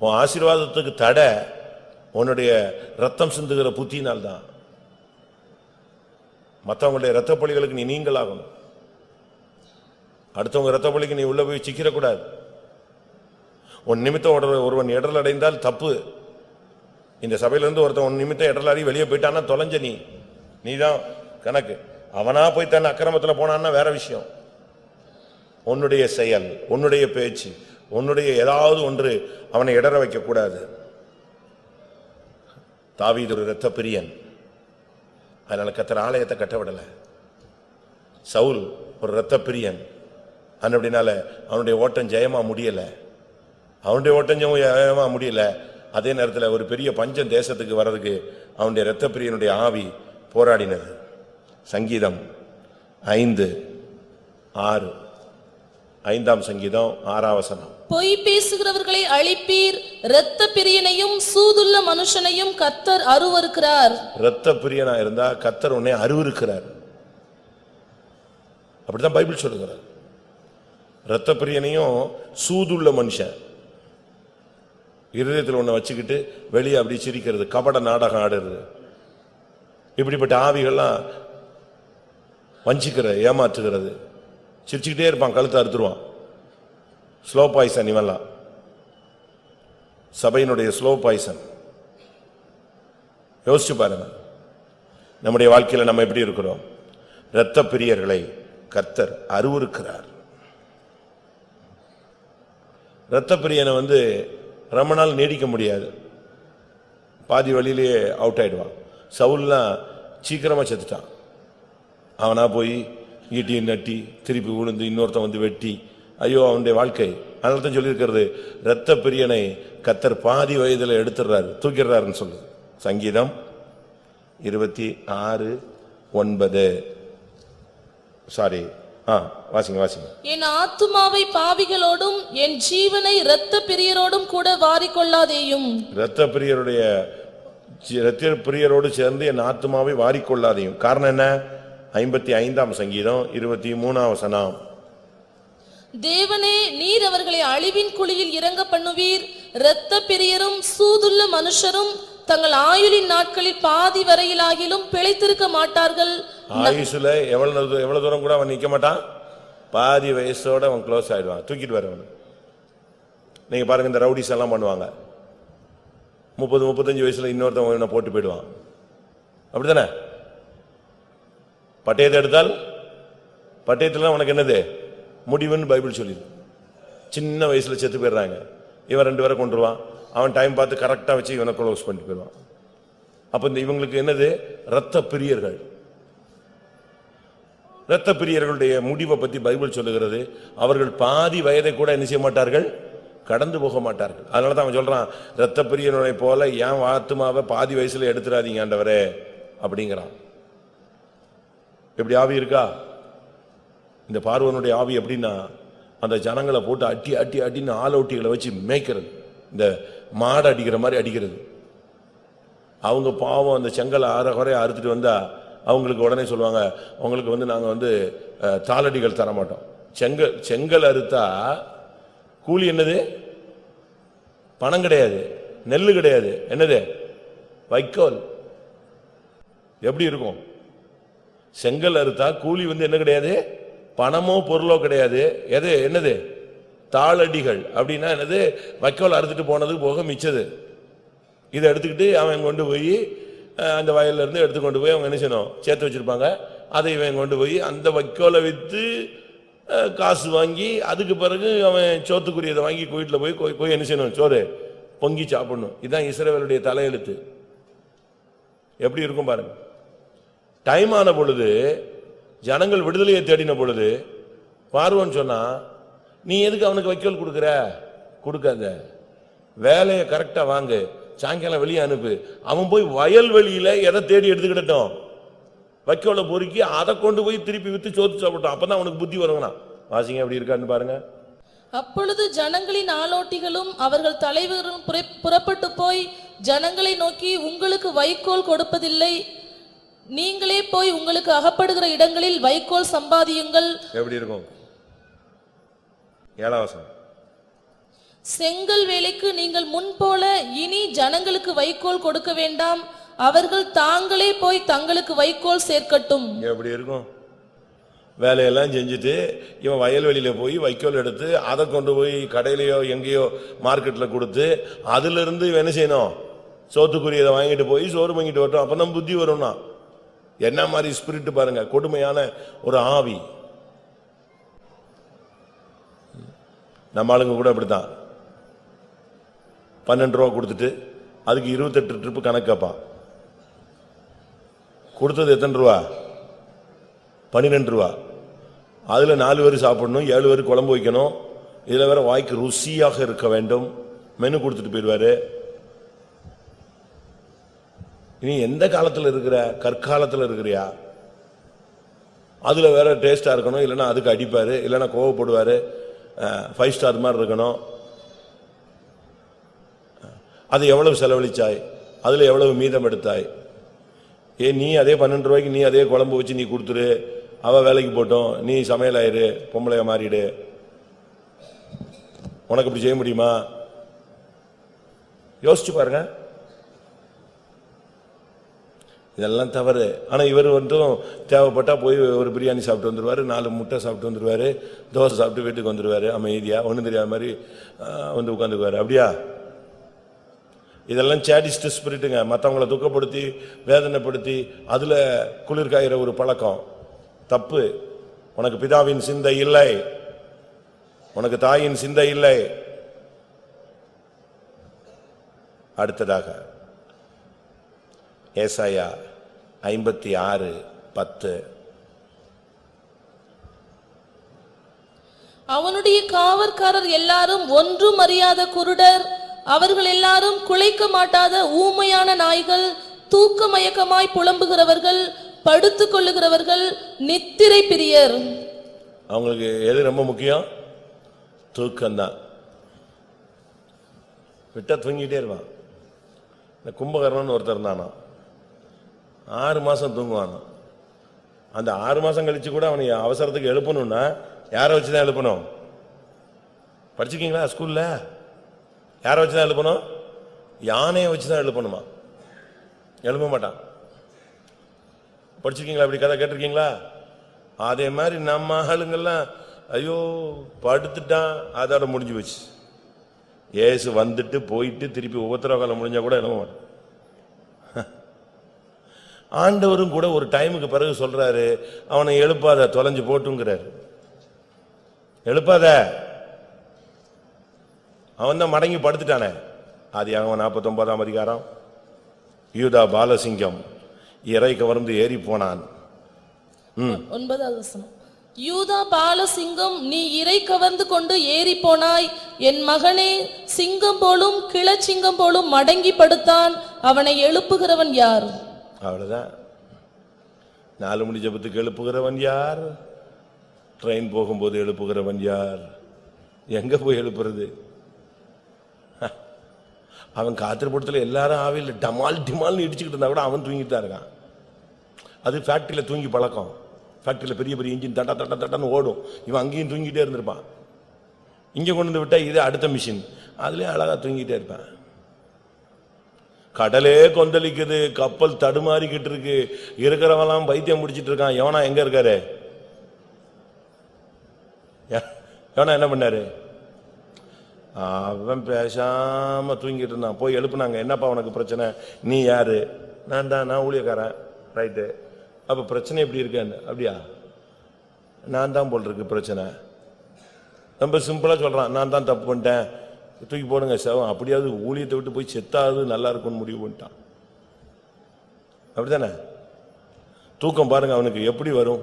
உன் ஆசீர்வாதத்துக்கு தடை உன்னுடைய ரத்தம் சிந்துகிற புத்தினால் தான். மற்றவங்களுடைய இரத்த பலிகளுக்கு நீ நீங்களாகணும். அடுத்தவங்க இரத்த பலிக்கு நீ உள்ள போய் சிக்கிடக்கூடாது. உன் நிமித்தம் ஒருவன் இடரல் அடைந்தால் தப்பு. இந்த சபையிலிருந்து ஒருத்தன் உன் நிமித்தம் இடரலாடி வெளியே போயிட்டான்னா தொலைஞ்ச நீதான் கணக்கு. அவனா போய் தன் அக்கிரமத்தில் போனான்னா வேற விஷயம். உன்னுடைய செயல், உன்னுடைய பேச்சு, உன்னுடைய ஏதாவது ஒன்று அவனை இடற வைக்க கூடாது. தாவீது ஒரு இரத்த பிரியன், அதனால கர்த்தர் ஆலயத்தை கட்ட விடல. சவுல் ஒரு இரத்த பிரியன், அப்படினால அவனுடைய ஓட்டம் ஜெயமா முடியல. அவனுடைய ஓட்டம் ஜெயமா முடியல. அதே நேரத்தில் ஒரு பெரிய பஞ்சம் தேசத்துக்கு வர்றதுக்கு அவனுடைய இரத்த பிரியனுடைய ஆவி போராடினது. சங்கீதம் 5:6, 5ஆம் சங்கீதம் 6ஆம் வசனம். பொய் பேசுகிறவர்களை அழிப்பீர், இரத்த பிரியனையும் சூதுள்ள மனுஷனையும் கர்த்தர் அருவருக்கிறார். இரத்த பிரியனா இருந்தா கர்த்தர் உன்னை அருவருக்கிறார். அப்படிதான் பைபிள் சொல்லுகிறார். இரத்த பிரியனையும் சூதுள்ள மனுஷன், இருதயத்தில் ஒண்ணு வச்சுக்கிட்டு வெளியே அப்படி சிரிக்கிறது, கபட நாடகம் ஆடுறது, இப்படிப்பட்ட ஆவிகள்லாம் வஞ்சிக்கிற, ஏமாற்றுகிறது, சிரிச்சுக்கிட்டே இருப்பான், கழுத்தை அறுத்துருவான். ஸ்லோ பாய்சன் இவெல்லாம், சபையினுடைய ஸ்லோ பாய்சன். யோசிச்சு பாருங்க, நம்முடைய வாழ்க்கையில நம்ம எப்படி இருக்கிறோம்? இரத்த பிரியர்களை கர்த்தர் அருவருக்கிறார். இரத்த பிரியனை ரொம்ப நாள் நீடிக்க முடியாது. பாதி வழியிலேயே அவுட் ஆயிடுவான். சவுல்லாம் சீக்கிரமா செத்துட்டான். அவனா போய் ஈட்டியை நட்டி திருப்பி விழுந்து இன்னொருத்தன் வந்து வெட்டி, ஐயோ அவனுடைய வாழ்க்கை. அதனால தான் சொல்லியிருக்கிறது, இரத்த பிரியனை கர்த்தர் பாதி வயதில் எடுத்துடுறாரு, தூக்கிடுறாருன்னு சொல்லுது. சங்கீதம் 26:9. சாரி, வாசிங்க. என் ஆத்துமாவை பாவிகளோடும் என் ஜீவனை இரத்த பிரியரோடும் கூட வாரிக்கொள்ளாதேயும். இரத்த பிரியரோடு சேர்ந்து என் ஆத்துமாவை வாரிக்கொள்ளாதேயும். காரணம் என்ன? 55ஆம் சங்கீதம் 23ஆம் வசனம். தேவனே, நீர் அவர்களை அழிவின் குழியில் இறங்க பண்ணுவீர். இரத்த பிரியரும் சூதுள்ள மனுஷரும் தங்கள் ஆயுளின் நாட்களில் பாதி வரையிலாகிலும் பிழைத்திருக்க மாட்டார்கள். ஆயுசுல எவ்வளவு தூரம் கூட அவன் நிக்க மாட்டான். பாதி வயசோட அவன் க்ளோஸ் ஆயிடுவான், தூக்கிட்டு வரவன். நீங்க பாருங்க, இந்த ரவுடிஸ் எல்லாம் பண்ணுவாங்க. 30-35 வயசுல இன்னொருத்தவன் போட்டு போயிடுவான். அப்படித்தானே? பட்டயத்தை எடுத்தால் பட்டயத்துல உனக்கு என்னது முடிவுன்னு பைபிள் சொல்லிது. சின்ன வயசுல செத்து போயிடுறாங்க. இவன் 2 பேரை கொண்டுருவான். அவன் டைம் பார்த்து கரெக்டா வச்சு இவனை க்ளோஸ் பண்ணிட்டு போயிடுவான். அப்ப இந்த இவங்களுக்கு என்னது? இரத்த பிரியர்கள். இரத்த பிரியர்களுடைய முடிவை பத்தி பைபிள் சொல்லுகிறது, அவர்கள் பாதி வயதை கூட என்ன செய்ய மாட்டார்கள், கடந்து போக மாட்டார்கள். அதனாலதான் அவன் சொல்றான், இரத்த பிரியனுடைய போல ஏன் ஆத்துமாவை பாதி வயசுல எடுத்துறாதீங்க ஆண்டவரே அப்படிங்கிறான். எப்படி ஆவி இருக்கா? இந்த பார்வனுடைய ஆவி எப்படின்னா, அந்த ஜனங்களை போட்டு அட்டி அட்டி அட்டின்னு ஆலோட்டிகளை வச்சு மேய்க்கிறது, இந்த மாடு அடிக்கிற மாதிரி அடிக்கிறது. அவங்க பாவம் அந்த செங்கலை குறைய அறுத்துட்டு வந்தா அவங்களுக்கு உடனே சொல்லுவாங்க, அவங்களுக்கு நாங்க தாளடிகள் தர மாட்டோம். செங்கல் அறுத்தா கூலி என்னது? பணம் கிடையாது, நெல்லு கிடையாது, என்னது? வைக்கோல். எப்படி இருக்கும்? செங்கல் அறுத்தா கூலி என்ன கிடையாது, பணமோ பொருளோ கிடையாது. எது? என்னது? தாளடிகள். அப்படின்னா என்னது? வைக்கோல் அறுத்துட்டு போனது போக மிச்சது. இதை எடுத்துக்கிட்டு அவன் கொண்டு போய் அந்த வயல்ல இருந்து எடுத்து கொண்டு போய் அவங்க என்ன செய்யணும், சேர்த்து வச்சிருப்பாங்க. அதை இவன் கொண்டு போய் அந்த வைக்கோலை விற்று காசு வாங்கி, அதுக்கு பிறகு அவன் சோத்துக்குரியதை வாங்கி வீட்டில் போய் என்ன செய்யணும், சோறு பொங்கி சாப்பிடணும். இதுதான் இஸ்ரவேலுடைய தலையெழுத்து. எப்படி இருக்கும் பாருங்க. டைம் ஆன பொழுது, ஜனங்கள் விடுதலையை தேடின பொழுது பார்வோன் சொன்னா, நீ எதுக்கு அவனுக்கு வைக்கோல் கொடுக்குற? கொடுக்காத, வேலையை கரெக்டா வாங்கு, சாயங்காலம் வெளியே அனுப்பு. அவன் போய் வயல்வெளியில எதை தேடி எடுத்துக்கிட்டோம், வைக்கோலை பொறுக்கி அதை கொண்டு போய் திருப்பி வித்து சோத்து சாப்பிட்டோம். அப்பதான் அவனுக்கு புத்தி வருங்கண்ணா. வாசிங்க எப்படி இருக்கான்னு பாருங்க. அப்பொழுது ஜனங்களின் ஆலோட்டிகளும் அவர்கள் தலைவரும் புறப்பட்டு போய் ஜனங்களை நோக்கி, உங்களுக்கு வைக்கோல் கொடுப்பதில்லை, நீங்களே போய் உங்களுக்கு அகப்படுகிற இடங்களில் வைக்கோல் சம்பாதியுங்கள். எப்படி இருக்கும்? 7ஆம் வசனம். செங்கல் வேலைக்கு நீங்கள் முன்போல இனி ஜனங்களுக்கு வைக்கோல் கொடுக்க வேண்டாம், அவர்கள் தாங்களே போய் தங்களுக்கு வைக்கோல் சேர்க்கட்டும். எப்படி இருக்கும்? வேலையெல்லாம் செஞ்சுட்டு இவன் வயல்வெளியில போய் வைக்கோல் எடுத்து அதை கொண்டு போய் கடையிலையோ எங்கேயோ மார்க்கெட்ல கொடுத்து அதுல இருந்து என்ன செய்யணும், சோத்துக்குரியதை வாங்கிட்டு போய் சோறு வாங்கிட்டு வரட்டும். அப்பதான் புத்தி வரும்னா. என்ன மாதிரி ஸ்பிரிட் பாருங்க, கொடுமையான ஒரு ஆவி. நம்ம ஆளுங்க கூட அப்படித்தான். 12 ரூபா கொடுத்துட்டு அதுக்கு 28 ட்ரிப்பு கணக்கு கேட்பான். கொடுத்தது எத்தனை ரூபா? 12 ரூபா. அதுல 4 பேர் சாப்பிடணும், 7 பேர் குழம்பு வைக்கணும். இதுல வேற வாய்க்கு ருசியாக இருக்க வேண்டும். மெனு கொடுத்துட்டு போயிடுவாரு. நீ எந்த காலத்துல இருக்கிற? கற்காலத்துல இருக்கிறியா? அதுல வேற டேஸ்டா இருக்கணும், இல்லைன்னா அதுக்கு அடிப்பாரு, இல்லைன்னா கோவப்படுவாரு. 5 ஸ்டார் மாதிரி இருக்கணும். அது எவ்வளவு செலவழிச்சாய், அதுல எவ்வளவு மீதம் எடுத்தாய்? நீ அதே 12 ரூபாய்க்கு நீ அதே குழம்பு வச்சு நீ கொடுத்துரு, அவ வேலைக்கு போட்டோம், நீ சமையல் ஆயிரு, பொம்பளைய மாறிடு. உனக்கு இப்படி செய்ய முடியுமா? யோசிச்சு பாருங்க. இதெல்லாம் தவறு. ஆனா இவர் தேவைப்பட்டா போய் ஒரு பிரியாணி சாப்பிட்டு வந்துருவாரு, 4 முட்டை சாப்பிட்டு வந்துருவாரு, தோசை சாப்பிட்டு வீட்டுக்கு வந்துருவாரு, அமைதியா ஒண்ணு தெரியாத மாதிரி உட்காந்துக்குவாரு. அப்படியா? இதெல்லாம் சேடிஸ்ட் ஸ்பிரிட்டுங்க. மற்றவங்களை துக்கப்படுத்தி வேதனைப்படுத்தி அதுல குளிர்காயிற ஒரு பழக்கம் தப்பு. உனக்கு பிதாவின் சிந்தை இல்லை, உனக்கு தாயின் சிந்தை இல்லை. அடுத்ததாக ஏசாயா 56:10. அவனுடைய காவற்காரர் எல்லாரும் ஒன்றும் அறியாத குருடர், அவர்கள் எல்லாரும் குலைக்க மாட்டாத ஊமையான நாய்கள், தூக்க மயக்கமாய் புலம்புகிறவர்கள், படுத்துக் கொள்ளுகிறவர்கள், நித்திரை பிரியர். அவங்களுக்கு எது ரொம்ப முக்கியம்? தூக்கம்தான். விட்டா தூங்கிட்டே இருப்பான். இந்த கும்பகர்ணன் ஒருத்தர் இருந்தானா, 6 மாசம் தூங்குவானா. அந்த 6 மாசம் கழிச்சு கூட அவனை அவசரத்துக்கு எழுப்பணும்னா யாரை வச்சுதான் எழுப்பணும்? படிச்சிருக்கீங்களா ஸ்கூல்ல? யாரை வச்சுதான் எழுப்பணும்? யானையை வச்சுதான் எழுப்பணுமா? எழுப்ப மாட்டான். படிச்சிருக்கீங்களா? அப்படி கதை கேட்டிருக்கீங்களா? அதே மாதிரி நம்ம ஆளுங்கெல்லாம் ஐயோ படுத்துட்டான், அதோட முடிஞ்சு போச்சு. ஏசு வந்துட்டு போயிட்டு திருப்பி உபத்திரவ காலம் முடிஞ்சா கூட எழுப்ப மாட்டான். ஆண்டவரும் கூட ஒரு டைமுக்கு பிறகு சொல்றாரு, அவனை எழுப்பாத, தொலைஞ்சு போட்டுங்கிறாரு. எழுப்பாத, அவன் தான் மடங்கி படுத்துட்டானே. ஆதியாகமம் 49ஆம் அதிகாரம். யூதா பாலசிங்கம் இறை கவர்ந்து ஏறி போனான். 9வது வசனம். யூதா பாலசிங்கம், நீ இறை கவர்ந்து கொண்டு ஏறி போனாய். என் மகனே, சிங்கம் போலும் கிளச்சிங்கம் போலும் மடங்கி படுத்தான், அவனை எழுப்புகிறவன் யார்? அவ்வளவுதான். 4 மணி ஜெபத்துக்கு எழுப்புகிறவன் யார்? ட்ரெயின் போகும்போது எழுப்புகிறவன் யார்? எங்க போய் எழுப்புறது? அவன் காத்திருப்படத்துல எல்லாரும் ஆவியில் டமால் டிமால்னு இடிச்சுக்கிட்டு இருந்தா கூட அவன் தூங்கிட்டு தான் இருக்கான். அது ஃபேக்டரியில தூங்கி பழக்கம். ஃபேக்டரியில பெரிய பெரிய இன்ஜின் தட்டா தட்டா தட்டான்னு ஓடும். இவன் அங்கேயும் தூங்கிட்டே இருந்திருப்பான். இங்க கொண்டு வந்து விட்டா இது அடுத்த மிஷின், அதுலயும் அழகா தூங்கிட்டே இருப்பான். கடலே கொந்தளிக்குது, கப்பல் தடுமாறிக்கிட்டு இருக்கு, இருக்கிறவெல்லாம் பைத்தியம் முடிச்சிட்டு இருக்கான். யோனா எங்க இருக்காரு? யோனா என்ன பண்ணாரு? அவன் பேசாம தூங்கிட்டு இருந்தான். போய் எழுப்புனாங்க, என்னப்பா உனக்கு பிரச்சனை? நீ யாரு? நான் தான், நான் ஊழியக்காரன். ரைட்டு, அப்ப பிரச்சனை எப்படி இருக்கேன்னு? அப்படியா, நான் தான் போல் இருக்கு பிரச்சனை. ரொம்ப சிம்பிளா சொல்றான், நான் தான் தப்பு பண்ணிட்டேன், தூக்கி போடுங்க சேவம். அப்படியாவது ஊழியத்தை விட்டு போய் செத்தாவது நல்லா இருக்கும்னு முடிவு பண்ணிட்டான். அப்படித்தானே? தூக்கம் பாருங்க அவனுக்கு எப்படி வரும்.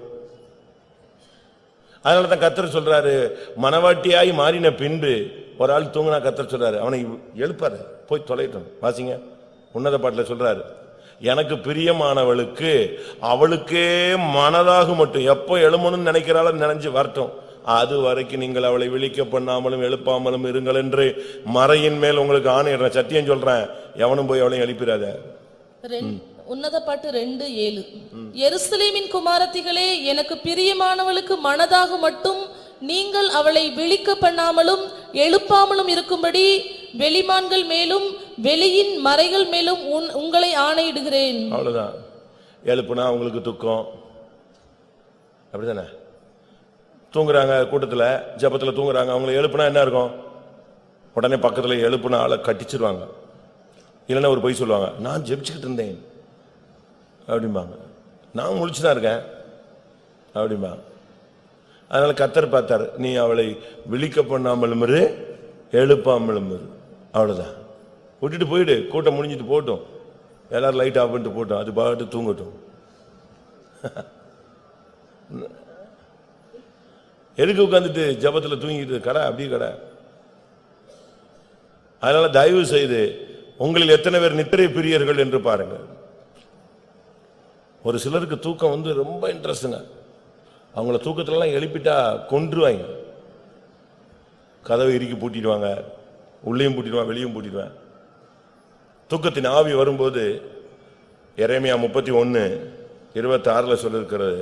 அதனாலதான் கர்த்தர் சொல்றாரு, மனவாட்டியாய் மாறின பின்பு ஒரு ஆள் தூங்கினா கர்த்தர் சொல்றாரு, அவனை எழுப்பாரு, போய் தொலைட்டும். வாசிங்க, உன்னத பாட்டுல சொல்றாரு, எனக்கு பிரியமானவளுக்கு அவளுக்கே மனதாக மட்டும் எப்போ எழுமணும்னு நினைக்கிறாலும் நினைஞ்சு வரட்டும், அது வரைக்கும் நீங்கள் அவளை விழிக்க பண்ணாமலும் எழுப்பாமலும் இருங்கள் என்று மறையின் மேல் உங்களுக்கு ஆணையிடுறேன், சத்தியம் சொல்றேன். எவனும் போய் அவளையும் எழுப்பிடாத. உன்னத பாட்டு 2:7. எருசலேமின் குமாரத்திகளே, எனக்கு பிரியமானவளுக்கு மனதாக மட்டும் நீங்கள் அவளை விழிக்க பண்ணாமலும் எழுப்பாமலும் இருக்கும்படி வெளிமான்கள் மேலும் வெளியின் மறைகள் மேலும் உங்களை ஆணையிடுகிறேன். அவ்வளவுதான். எழுப்புனா அவங்களுக்கு துக்கம். அப்படிதானே? தூங்குறாங்க, கூட்டத்துல ஜபத்துல தூங்குறாங்க, அவங்களை எழுப்புனா என்ன இருக்கும்? உடனே பக்கத்துல எழுப்புனா ஆளை கட்டிச்சிருவாங்க. இல்லைன்னா ஒரு பொய் சொல்லுவாங்க, நான் ஜெபிச்சுக்கிட்டு இருந்தேன் அப்படிம்பாங்க, நான் முழிச்சுதான் இருக்கேன் அப்படிம்பாங்க. அதனால கர்த்தர் பார்த்தார், நீ அவளை விழிக்க பண்ணாமலும் இரு, எழுப்பாமலும் இரு. அவ்வளவுதான். விட்டுட்டு போயிடு, கூட்டம் முடிஞ்சிட்டு போட்டும், எல்லாரும் லைட் ஆஃப் பண்ணிட்டு போட்டோம், அது பாட்டு தூங்கட்டும். எதுக்கு உட்காந்துட்டு ஜபத்துல தூங்கிட்டு கடை அப்படியே கடை. அதனால தயவு செய்து உங்களில் எத்தனை பேர் நித்திரை பிரியர்கள் என்று பாருங்க. ஒரு சிலருக்கு தூக்கம் ரொம்ப இன்ட்ரெஸ்டுங்க. அவங்கள தூக்கத்திலலாம் எழுப்பிட்டா கொன்றுவாங்க. கதவை இறுக்கி பூட்டிடுவாங்க, உள்ளேயும் பூட்டிடுவான், வெளியும் பூட்டிடுவேன். தூக்கத்தின் ஆவி வரும்போது எரேமியா 31:26 சொல்லிருக்கிறது,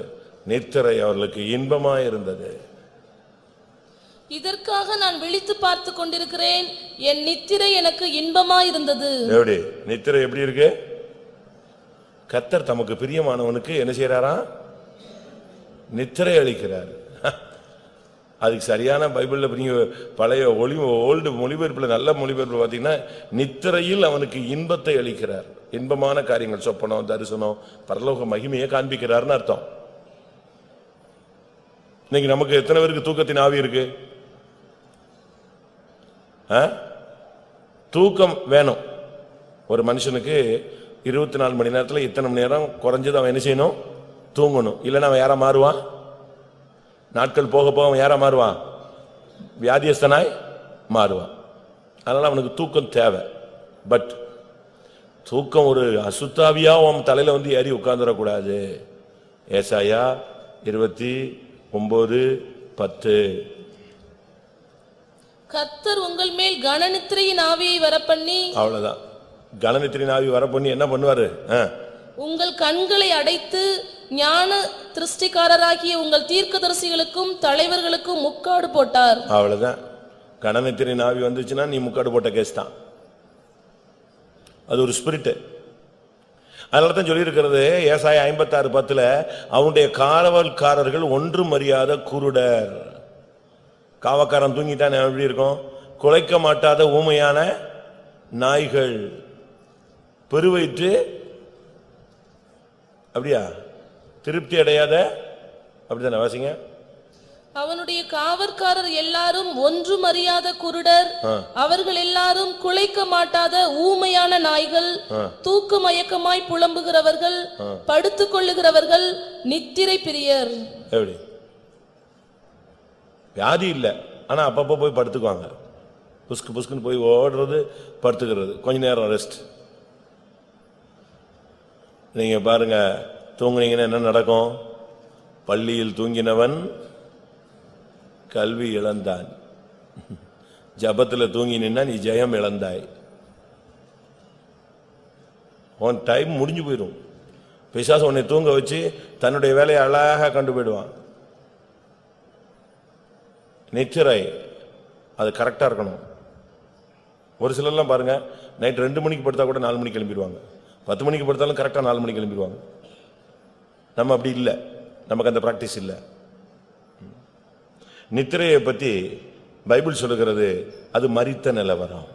நித்திரை அவர்களுக்கு இன்பமா இருந்தது. இதற்காக நான் விழித்து பார்த்து கொண்டிருக்கிறேன், என் நித்திரை எனக்கு இன்பமா இருந்தது. எப்படி நித்திரை எப்படி இருக்கு? கர்த்தர் தமக்கு பிரியமானவனுக்கு என்ன செய்யறாரா? நித்திரை அளிக்கிறார். அதுக்கு சரியான பைபிள்ல பழைய ஓல்டு மொழிபெயர்ப்புல, நல்ல மொழிபெயர்ப்பு பாத்தீங்கன்னா, நித்திரையில் அவனுக்கு இன்பத்தை அளிக்கிறார். இன்பமான காரியங்கள், சொப்பனம், தரிசனம், பரலோக மகிமையை காண்பிக்கிறார்னு அர்த்தம். இன்னைக்கு நமக்கு எத்தனை பேருக்கு தூக்கத்தின் ஆவி இருக்கு? தூக்கம் வேணும். ஒரு மனுஷனுக்கு 24 மணி நேரத்துல இத்தனை மணி நேரம் குறைஞ்சது அவன் என்ன செய்யணும்? தூங்கணும். இல்லைன்னா அவன் யாரா மாறுவான்? நாட்கள் போக போக அவன் யாரா மாறுவான்? வியாதியஸ்தனாய் மாறுவான். அதனால அவனுக்கு தூக்கம் தேவை. பட் தூக்கம் ஒரு அசுத்தாவியா அவன் தலையில வந்து ஏறி உட்கார்ந்துடக்கூடாது. ஏசாயா 29:10. கர்த்தர் உங்கள் மேல் கனநித்திரையின் ஆவியை வரப்பண்ணி, அவ்வளவுதான். கனநித்திரையின் ஆவி வரப்பண்ணி என்ன பண்ணுவாரு? உங்கள் கண்களை அடைத்து ஞான திருஷ்டிக்காரராகிய உங்கள் தீர்க்கதரிசிகளுக்கும் தலைவர்களுக்கும் முக்காடு போட்டார். அவ்வளவுதான். கனநித்திரையின் ஆவி வந்துச்சுன்னா நீ முக்காடு போட்ட கேஸ் தான். அது ஒரு ஸ்பிரிட். அதனால தான் சொல்லியிருக்கிறது ஏசாயா 56:10 அவனுடைய காவல்காரர்கள் ஒன்றும் அறியாத குருடர். காவக்காரன் தூங்கிட்டான் எப்படி இருக்கும்? குலைக்க மாட்டாத ஊமையான நாய்கள். பெருவயிற்று அப்படியா? திருப்தி அடையாத, அப்படித்தானே வாசிங்க. அவனுடைய காவற்காரர் எல்லாரும் ஒன்றும் அறியாத குருடர், அவர்கள் எல்லாரும் குலைக்க மாட்டாத ஊமையான நாய்கள், தூக்க மயக்கமாய் புலம்புகிறவர்கள், படுத்துக் கொள்ளுகிறவர்கள், நித்திரை பிரியர். எப்படி? வியாதி இல்ல, ஆனா அப்பப்ப போய் படுத்துக்குவாங்க. புஸ்கு புஸ்குன்னு போய் ஓடுறது, படுத்துக்கிறது, கொஞ்ச நேரம் ரெஸ்ட். நீங்க பாருங்க, தூங்குனீங்கன்னா என்ன நடக்கும்? பள்ளியில் தூங்கினவன் கல்வி இழந்தான். ஜபத்தில் தூங்கி நின்னா நீ ஜெயம் இழந்தாய். உன் டைம் முடிஞ்சு போயிடும். பிசாசு உன்னை தூங்க வச்சு தன்னுடைய வேலையை அழகாக கண்டு போயிடுவான். நித்திரை அது கரெக்டா இருக்கணும். ஒரு சிலர்லாம் பாருங்க, நைட் 2 மணிக்கு படுத்தா கூட 4 மணிக்கு கிளம்பிடுவாங்க. 10 மணிக்கு படுத்தாலும் கரெக்டா 4 மணிக்கு கிளம்பிடுவாங்க. நம்ம அப்படி இல்லை, நமக்கு அந்த பிராக்டிஸ் இல்லை. நித்திரையை பத்தி பைபிள் சொல்லுகிறது, அது மரித்த நிலவரம்.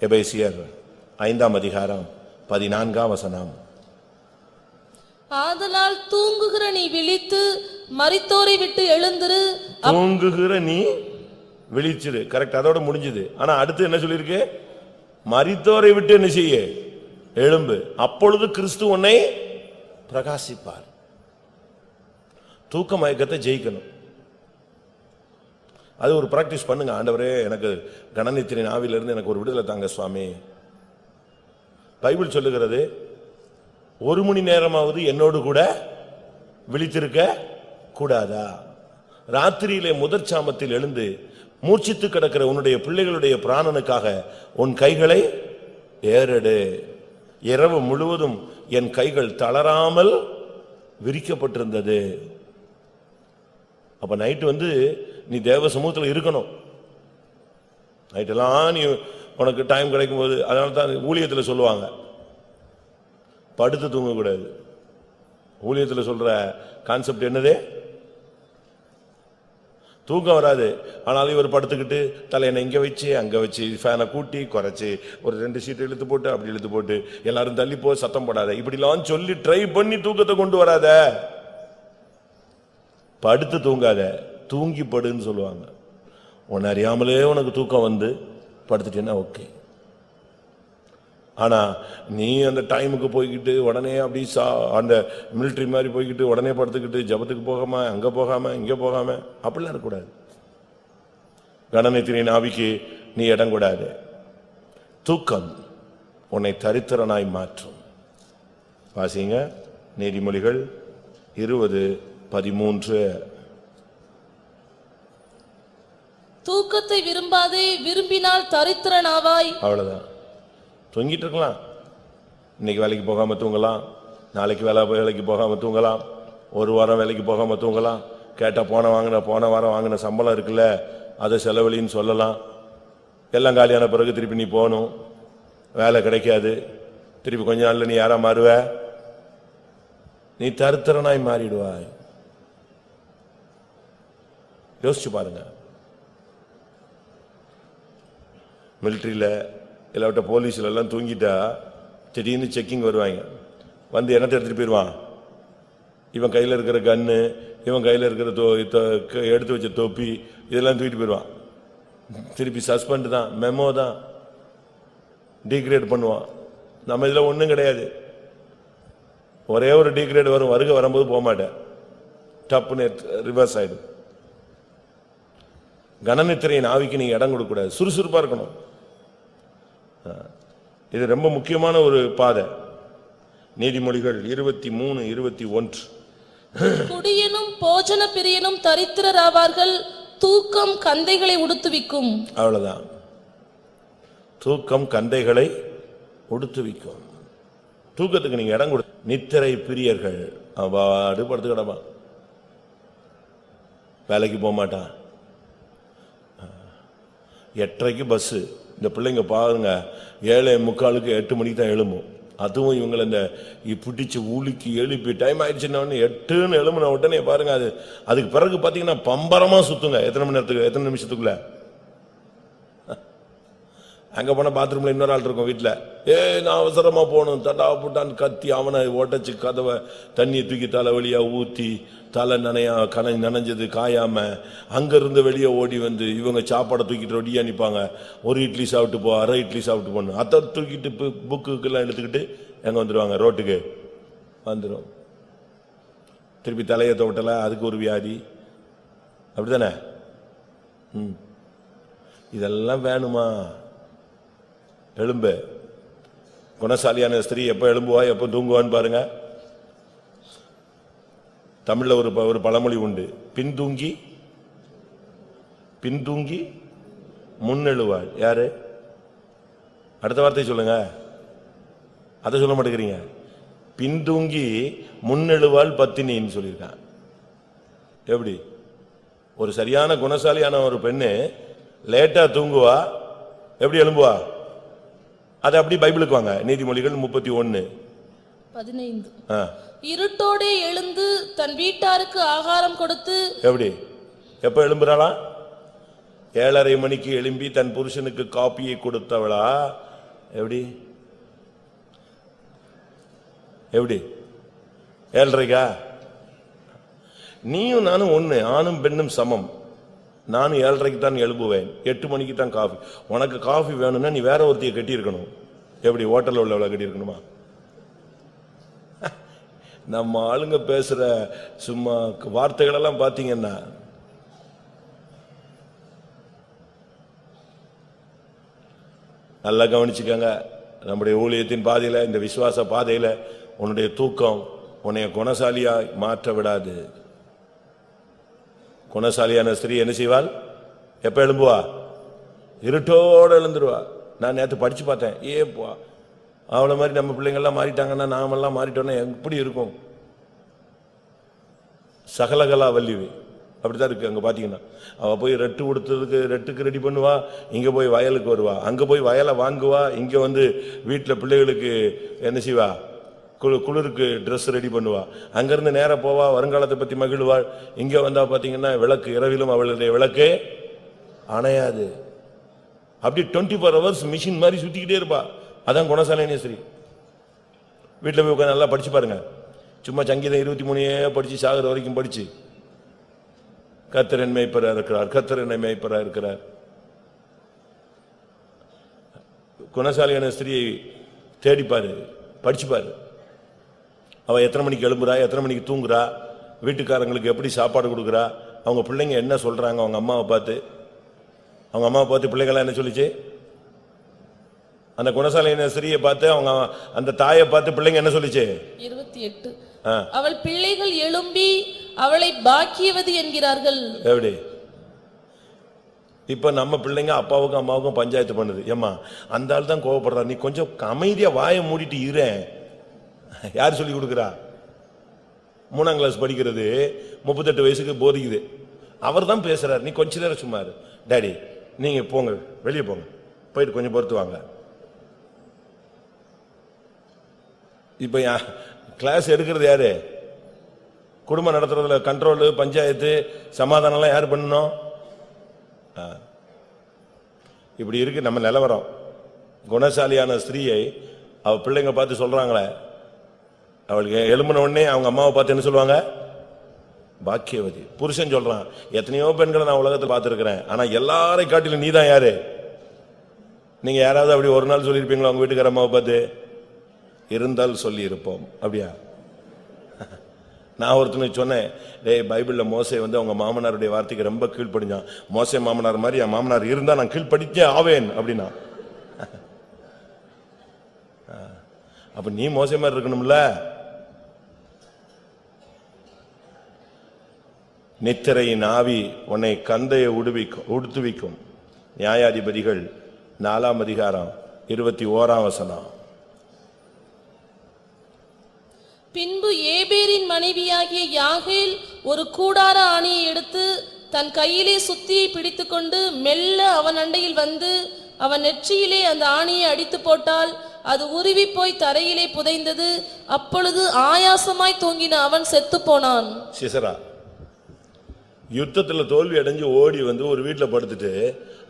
எபேசியர் 5:14. ஆதலால் தூங்குகிற நீ விழித்து மரித்தோரை விட்டு எழுந்திரு. தூங்குகிற நீ விழிச்சிரு, கரெக்ட், அதோட முடிஞ்சது. ஆனா அடுத்து என்ன சொல்லிருக்கு? மரித்தோரை விட்டு என்ன செய்ய? எழும்பு, அப்பொழுது கிறிஸ்து உன்னை பிரகாசிப்பார். தூக்க மயக்கத்தை ஜெயிக்கணும். அது ஒரு பிராக்டிஸ் பண்ணுங்க. ஆண்டவரே, எனக்கு கனநித்திரையின் ஆவியிலிருந்து எனக்கு ஒரு விடுதலை தாங்க சுவாமி. பைபிள் சொல்லுகிறது, 1 மணி நேரமாவது என்னோடு கூட விழித்திருக்க கூடாதா? ராத்திரியிலே முதற் சாமத்தில் எழுந்து மூர்ச்சித்து கிடக்கிற உன்னுடைய பிள்ளைகளுடைய பிராணனுக்காக உன் கைகளை ஏறெடு. இரவு முழுவதும் என் கைகள் தளராமல் விரிக்கப்பட்டிருந்தது. அப்ப நைட்டு வந்து நீ தேவ சமூகத்தில் இருக்கணும். நைட்டெல்லாம் நீ உனக்கு டைம் கிடைக்கும் போது, அதனால தான் ஊழியத்தில் சொல்லுவாங்க படுத்து தூங்கக்கூடாது. ஊழியத்தில் சொல்ற கான்செப்ட் என்னது? தூக்கம் வராது, ஆனாலும் இவர் படுத்துக்கிட்டு தலையணை இங்க வச்சு அங்க வச்சு ஃபேனை கூட்டி குறைச்சி ஒரு 2 சீட்டு இழுத்து போட்டு அப்படி இழுத்து போட்டு எல்லாரும் தள்ளி போ, சத்தம் போடாத, இப்படிலாம் சொல்லி ட்ரை பண்ணி தூக்கத்தை கொண்டு வராத. படுத்து தூங்காத, தூங்கி படுன்னு சொல்லுவாங்க. உன்னை அறியாமலே உனக்கு தூக்கம் வந்து படுத்துட்டேன்னா ஓகே. ஆனா நீ அந்த டைமுக்கு போய்கிட்டு உடனே அப்படி அந்த மிலிட்டரி மாதிரி போய்கிட்டு உடனே படுத்துக்கிட்டு ஜபத்துக்கு போகாம அங்க போகாம இங்க போகாம அப்படிலாம் இருக்கக்கூடாது. கனநித்திரையின் ஆவிக்கு நீ இடம் கூடாது. தூக்கம் உன்னை தரித்திரனாய் மாற்றும். வாசிங்க நீதிமொழிகள் 20:13. தூக்கத்தை விரும்பாதே, விரும்பினால் தரித்திரனாவாய். அவ்வளவுதான். தூங்கிட்டு இருக்கலாம். இன்னைக்கு வேலைக்கு போகாம தூங்கலாம், நாளைக்கு வேலைக்கு போகாம தூங்கலாம், ஒரு வாரம் வேலைக்கு போகாம தூங்கலாம். கேட்டா போன வாரம் வாங்கின சம்பளம் இருக்குல்ல, அதை செலவழின்னு சொல்லலாம். எல்லாம் காலியான பிறகு திருப்பி நீ போகணும், வேலை கிடைக்காது. திருப்பி கொஞ்ச நாள்ல நீ யாரா மாறுவ? நீ தரித்திரனாய் மாறிடுவாய். யோசிச்சு பாருங்க. மிலிட்டரியில இல்லாவிட்ட போலீஸ்ல எல்லாம் தூங்கிட்டா திடீர்னு செக்கிங் வருவாங்க. வந்து என்னத்தை எடுத்துட்டு போயிடுவான்? இவன் கையில் இருக்கிற கன்னு, இவன் கையில் இருக்கிற எடுத்து வச்ச தொப்பி, இதெல்லாம் தூக்கிட்டு போயிடுவான். திருப்பி சஸ்பெண்ட் தான், மெமோ தான், டிகிரேட் பண்ணுவான். நம்ம இதுல ஒண்ணும் கிடையாது. ஒரே ஒரு டிகிரேட் வரும், வருகை வரும்போது போக மாட்டேன், டப்புன்னு ரிவர்ஸ் ஆயிடும். கனநித்திரையின் ஆவிக்கு நீங்க இடம் கொடுக்க கூடாது, சுறுசுறுப்பா இருக்கணும். இது ரொம்ப முக்கியமான ஒரு பாதை. நீதிமொழிகள் 23:21. குடியனும் போஜன பிரியனும் தரித்திரராவார்கள், தூக்கம் கந்தைகளை உடுத்துவிக்கும். அவ்வளவுதான், தூக்கம் கந்தைகளை உடுத்துவிக்கும். தூக்கத்துக்கு நீங்க இடம் கொடு. நித்திரை பிரியர்கள் அவாடு படுத்து கிடமா, வேலைக்கு போக மாட்டான். 8:30 பஸ். இந்த பிள்ளைங்க பாருங்க, 7:45 8 மணிக்கு தான் எழும்பும். அதுவும் இவங்களை இந்த பிடிச்சி ஊழிக்கு எழுப்பி டைம் ஆயிடுச்சுன்னா 8ன்னு எழும்பின உடனே பாருங்க, அதுக்கு பிறகு பாத்தீங்கன்னா பம்பரமா சுத்துங்க. எத்தனை மணி நேரத்துக்கு, எத்தனை நிமிஷத்துக்குள்ள? அங்க போன பாத்ரூம்ல இன்னொரு ஆள் இருக்கும் வீட்டுல, நான் அவசரமா போகணும், தட்டா புட்டான்னு கத்தி அவனை உடச்சு கதவை தண்ணியை தூக்கி தலை வழியா ஊத்தி, தலை நனைஞ்சது காயாம அங்க இருந்து வெளியே ஓடி வந்து இவங்க சாப்பாடை தூக்கிட்டு ரெடியா நிப்பாங்க. ஒரு இட்லி சாப்பிட்டு போ, அரை இட்லி சாப்பிட்டு போகணும். அதை தூக்கிட்டு புக்குக்கெல்லாம் எடுத்துக்கிட்டு எங்க வந்துருவாங்க, ரோட்டுக்கு வந்துடும். திருப்பி தலையை தோட்டல, அதுக்கு ஒரு வியாதி. அப்படித்தானே? இதெல்லாம் வேணுமா? எழும்பு. குணசாலியான ஸ்திரீ எப்ப எழும்புவா எப்ப தூங்குவான்னு பாருங்க. தமிழ்ல ஒரு பழமொழி உண்டு, பின்தூங்கி முன்னெழுவாள். யாரு? அடுத்த வார்த்தை சொல்லுங்க, அதை சொல்ல மாட்டேங்கிறீங்க. பின்தூங்கி முன்னெழுவாள் பத்தினின்னு சொல்லியிருக்கான். எப்படி? ஒரு சரியான குணசாலியான ஒரு பெண்ணு லேட்டா தூங்குவா, எப்படி எழும்புவா? அது அப்படி பைபிளுக்கு வாங்க. நீதிமொழிகள் 31:15. இருட்டோடே எழுந்து தன் வீட்டாருக்கு ஆகாரம் கொடுத்து. எப்படி? எப்ப எழும்புறாளா? 7:30 மணிக்கு எழும்பி தன் புருஷனுக்கு காப்பியை கொடுத்தவளா? எப்படி? 7:30? நீயும் நானும் ஒண்ணு, ஆணும் பெண்ணும் சமம். நானும் 7:30 தான் எழுப்புவேன், 8 மணிக்கு தான் காஃபி. உனக்கு காஃபி வேணும்னா நீ வேற ஒருத்தியை கட்டி இருக்கணும். எப்படி? ஹோட்டல்ல உள்ளவளை கட்டி இருக்கணுமா? நம்ம ஆளுங்க பேசுற சும்மா வார்த்தைகள் எல்லாம் பாத்தீங்கன்னா, நல்லா கவனிச்சுக்கங்க. நம்முடைய ஊழியத்தின் பாதையில, இந்த விசுவாச பாதையில உன்னுடைய தூக்கம் உன்னைய குணசாலியா மாற்ற விடாது. குணசாலியான ஸ்திரீ என்ன செய்வாள்? எப்ப எழும்புவா? இருட்டோட எழுந்துருவா. நான் நேற்று படிச்சு பார்த்தேன். ஏப்பா, அவளை மாதிரி நம்ம பிள்ளைங்கள்லாம் மாறிட்டாங்கன்னா நாமெல்லாம் மாறிட்டோன்னா எப்படி இருக்கும்? சகலகலா வல்லிவு அப்படித்தான் இருக்கு. அங்க பாத்தீங்கன்னா அவ போய் ரெட்டுக்கு ரெடி பண்ணுவா, இங்க போய் வயலுக்கு வருவா, அங்க போய் வயலை வாங்குவா, இங்க வந்து வீட்டுல பிள்ளைகளுக்கு என்ன செய்வா? குளிருக்கு ட்ரெஸ் ரெடி பண்ணுவா, அங்கிருந்து நேர போவா, வருங்காலத்தை பத்தி மகிழ்வாள். இங்க வந்தா பாத்தீங்கன்னா விளக்கு, இரவிலும் அவளுடைய விளக்கு அணையாது. அப்படி 24 hours மிஷின் மாதிரி சுத்திக்கிட்டே இருப்பா. அதான் குணசாலினே சரி. வீட்டுல போய் உட்காந்து நல்லா படிச்சு பாருங்க. சும்மா சங்கீதம் 23 படிச்சு சாகர வரைக்கும் படிச்சு, கர்த்தர் என் மேய்ப்பரா இருக்கிறார், கர்த்தர் என்னை மேய்ப்பரா இருக்கிறார். குணசாலியான ஸ்திரியை தேடிப்பாரு, படிச்சுப்பாரு. அவ எத்தனை மணிக்கு எழும்புறா, எத்தனை மணிக்கு தூங்குறா, வீட்டுக்காரங்களுக்கு எப்படி சாப்பாடு கொடுக்குறா, அவங்க பிள்ளைங்க என்ன சொல்றாங்க அவங்க அம்மாவை பார்த்து. அவங்க அம்மாவை பார்த்து பிள்ளைங்களாம் என்ன சொல்லிச்சு? அந்த குணசாலியான ஸ்திரியை பார்த்து அவங்க அந்த தாயை பார்த்து பிள்ளைங்க என்ன சொல்லிச்சு? 28. அவள் பிள்ளைகள் எழும்பி அவளை பாக்கியவதி என்கிறார்கள். எப்படி? இப்ப நம்ம பிள்ளைங்க அப்பாவுக்கும் அம்மாவுக்கும் பஞ்சாயத்து பண்ணுது. ஏம்மா, அந்த ஆள் தான் கோவப்படுறா, நீ கொஞ்சம் அமைதியா வாயை மூடிட்டு இருறேன். யார் சொல்லி கொடுக்குறா? 3ஆம் கிளாஸ் படிக்கிறது, 38 வயசுக்கு போதிக்குது. அவர் தான் பேசுறாரு, நீ கொஞ்ச நேரம் சும்மா இரு. டாடி நீங்க போங்க, வெளியே போங்க, போயிட்டு கொஞ்சம் பொறுத்து வாங்க. இப்ப கிளாஸ் எடுக்கிறது யாரு? குடும்பம் நடத்துறதுல கண்ட்ரோல், பஞ்சாயத்து, சமாதானம் எல்லாம் யாரு பண்ணணும்? இப்படி இருக்கு நம்ம நிலவரம். குணசாலியான ஸ்திரீயை அவ பிள்ளைங்க பார்த்து சொல்றாங்களே, அவளுக்கு எழும்பின உடனே அவங்க அம்மாவை பார்த்து என்ன சொல்லுவாங்க? பாக்கியவதி. புருஷன் சொல்றான், எத்தனையோ பெண்களை நான் உலகத்தை பார்த்திருக்கிறேன், ஆனா எல்லாரை காட்டிலும் நீதான் யாரு? நீங்க யாராவது அப்படி ஒரு நாள் சொல்லியிருப்பீங்களா உங்க வீட்டுக்கார அம்மாவை பார்த்து? இருந்தால் சொல்லி இருப்போம். அப்படியா? நான் ஒருத்தனுக்கு சொன்னேன், டேய் பைபிள்ல மோசே அவங்க மாமனாருடைய வார்த்தைக்கு ரொம்ப கீழ்ப்படிஞ்சான். மோசே மாமனார் மாதிரி என் மாமனார் இருந்தா நான் கீழ்ப்படிச்சே ஆவேன் அப்படின்னா. அப்ப நீ மோசே மாதிரி இருக்கணும்ல. நித்திரையின் ஆவி உன்னை கந்தையை உடுத்துவிக்கும். நியாயாதிபதிகள் 4ஆம் அதிகாரம் 21ஆம் வசனம். பின்பு ஏபேரின் மனைவியாகிய யாகேல் ஒரு கூடார ஆணியை எடுத்து தன் கையிலே சுத்தியை பிடித்துக்கொண்டு மெல்ல அவன் அண்டையில் வந்து அவன் நெற்றியிலே அந்த ஆணியை அடித்து போட்டால் அது உருவி போய் தரையிலே புதைந்தது. அப்பொழுது ஆயாசமாய் தூங்கின அவன் செத்து போனான். சிசரா யுத்தத்துல தோல்வி அடைஞ்சு ஓடி ஒரு வீட்டுல படுத்துட்டு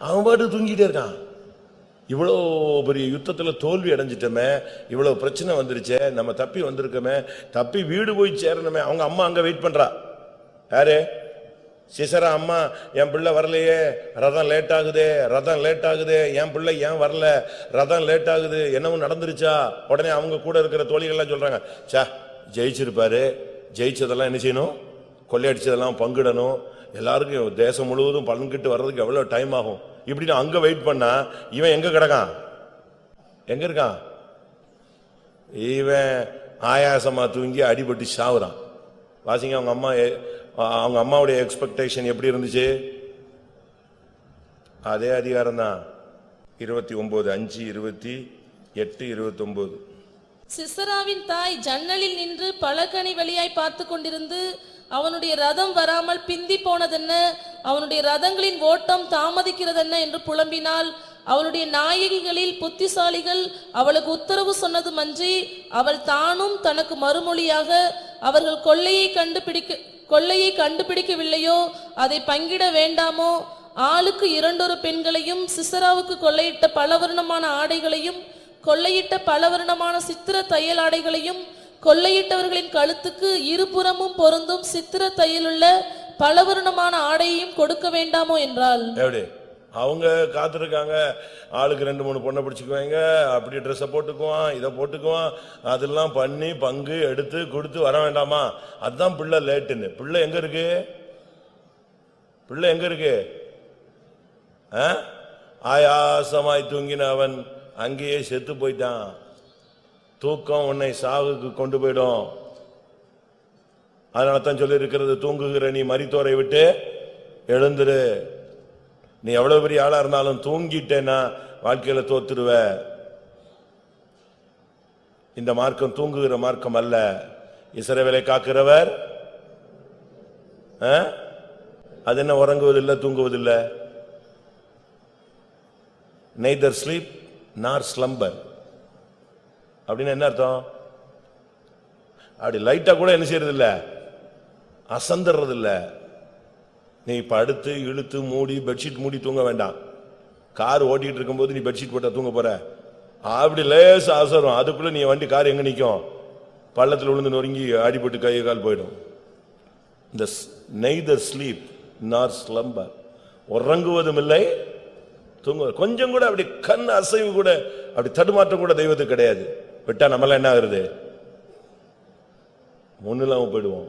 அவன் பாட்டு தூங்கிட்டே இருக்கான். இவ்வளோ பெரிய யுத்தத்துல தோல்வி அடைஞ்சிட்டோமே, இவ்வளவு பிரச்சனை வந்துருச்சே, நம்ம தப்பி வந்திருக்கோமே, தப்பி வீடு போய் சேரணுமே. அவங்க அம்மா அங்க வெயிட் பண்றா. யாரு? சிசரா அம்மா. என் பிள்ளை வரலையே, ரதம் லேட் ஆகுதே, ரதம் லேட் ஆகுதே, என் பிள்ளை ஏன் வரல, ரதம் லேட் ஆகுது, என்னவும் நடந்துருச்சா? உடனே அவங்க கூட இருக்கிற தோழிகள்லாம் சொல்றாங்க, சா ஜெயிச்சிருப்பாரு, ஜெயிச்சதெல்லாம் என்ன செய்யணும், கொள்ளையடிச்சதெல்லாம் பங்கிடணும், எல்லாருக்கும் தேசம் முழுவதும் பலன்கிட்டு வர்றதுக்கு எவ்வளவு டைம் ஆகும் இப்படின்னு அங்க வெயிட் பண்ணா இவன் எங்க கிடக்கான்? எங்க இருக்கான்? இவன் ஆயாசமா தூங்கி அடிபட்டு சாவுறான். வாசிங்க அவங்க அம்மாவுடைய எக்ஸ்பெக்டேஷன் எப்படி இருந்துச்சு? அதே அதிகாரம் தான் 29:5-28-29. சிசராவின் தாய் ஜன்னலில் நின்று பலகனி வழியாய் பார்த்து கொண்டிருந்து அவனுடைய ரதம் வராமல் பிந்தி போனதென்ன, அவனுடைய ரதங்களின் ஓட்டம் தாமதிக்கிறதென்ன என்று புலம்பினாள். அவளுடைய நாயகிகளில் புத்திசாலிகள் அவளுக்கு உத்தரவு சொன்னதுமன்றி அவள் தானும் தனக்கு மறுமொழியாக அவர்கள் கொள்ளையை கண்டுபிடிக்கவில்லையோ அதை பங்கிட வேண்டாமோ, ஆளுக்கு 2 பெண்களையும் சிசராவுக்கு கொள்ளையிட்ட பலவர்ணமான ஆடைகளையும் கொள்ளையிட்ட பலவர்ணமான சித்திர தையல் ஆடைகளையும் கொள்ளையிட்டவர்களின் கழுத்துக்கு இருபுறமும் பொருந்தும் சித்திர தையலுள்ள பலவர்ணமான ஆடையையும் கொடுக்க வேண்டாமோ என்றாள். அவங்க காத்திருக்காங்க, ஆளுக்கு 2-3 பொண்ணை பிடிச்சுக்குவாங்க, அப்படி ட்ரெஸ்ஸை போட்டுக்குவான், இதை போட்டுக்குவான், அதெல்லாம் பண்ணி பங்கு எடுத்து கொடுத்து வர வேண்டாமா? அதுதான் பிள்ளை லேட்டுன்னு. பிள்ளை எங்க இருக்கு? பிள்ளை எங்க இருக்கு? ஆயாசமாய் தூங்கின அவன் அங்கேயே செத்து போயிட்டான். தூக்கம் உன்னை சாவுக்கு கொண்டு போயிடும். அதனால தான் சொல்லி இருக்கிறது, தூங்குகிற நீ மரித்தோரை விட்டு எழுந்துரு. நீ எவ்வளவு பெரிய ஆளா இருந்தாலும் தூங்கிட்டேன்னா வாழ்க்கையில தோத்துருவ. இந்த மார்க்கம் தூங்குகிற மார்க்கம் அல்ல. இஸ்ரவேலை காக்கிறவர் அது என்ன, உறங்குவதில்லை, தூங்குவதில்லை. neither sleep nor slumber அப்படின்னு என்ன அர்த்தம்? அப்படி லைட்டா கூட என்ன செய்யறது இல்ல, அசந்தறது இல்ல. நீ படுத்து இழுத்து மூடி பெட்ஷீட் மூடி தூங்க வேண்டாம். கார் ஓட்டிட்டு இருக்கும்போது நீ பெட்ஷீட் போட்டா தூங்க போற? அப்படி லேச அசரும், அதுக்குள்ள நீ வண்டி கார் எங்க நிக்கும்? பள்ளத்தில் விழுந்து நொறுங்கி அடிபட்டு கை கால் போயிடும். இந்த neither sleep nor slumber, உறங்குவதும் இல்லை தூங்க கொஞ்சம் கூட அப்படி கண் அசைவு கூட அப்படி தடுமாற்றம் கூட தெய்வத்துக்கு கிடையாது. விட்டா நம்மளாம் என்ன ஆகுறது? ஒண்ணுலாம போயிடுவோம்.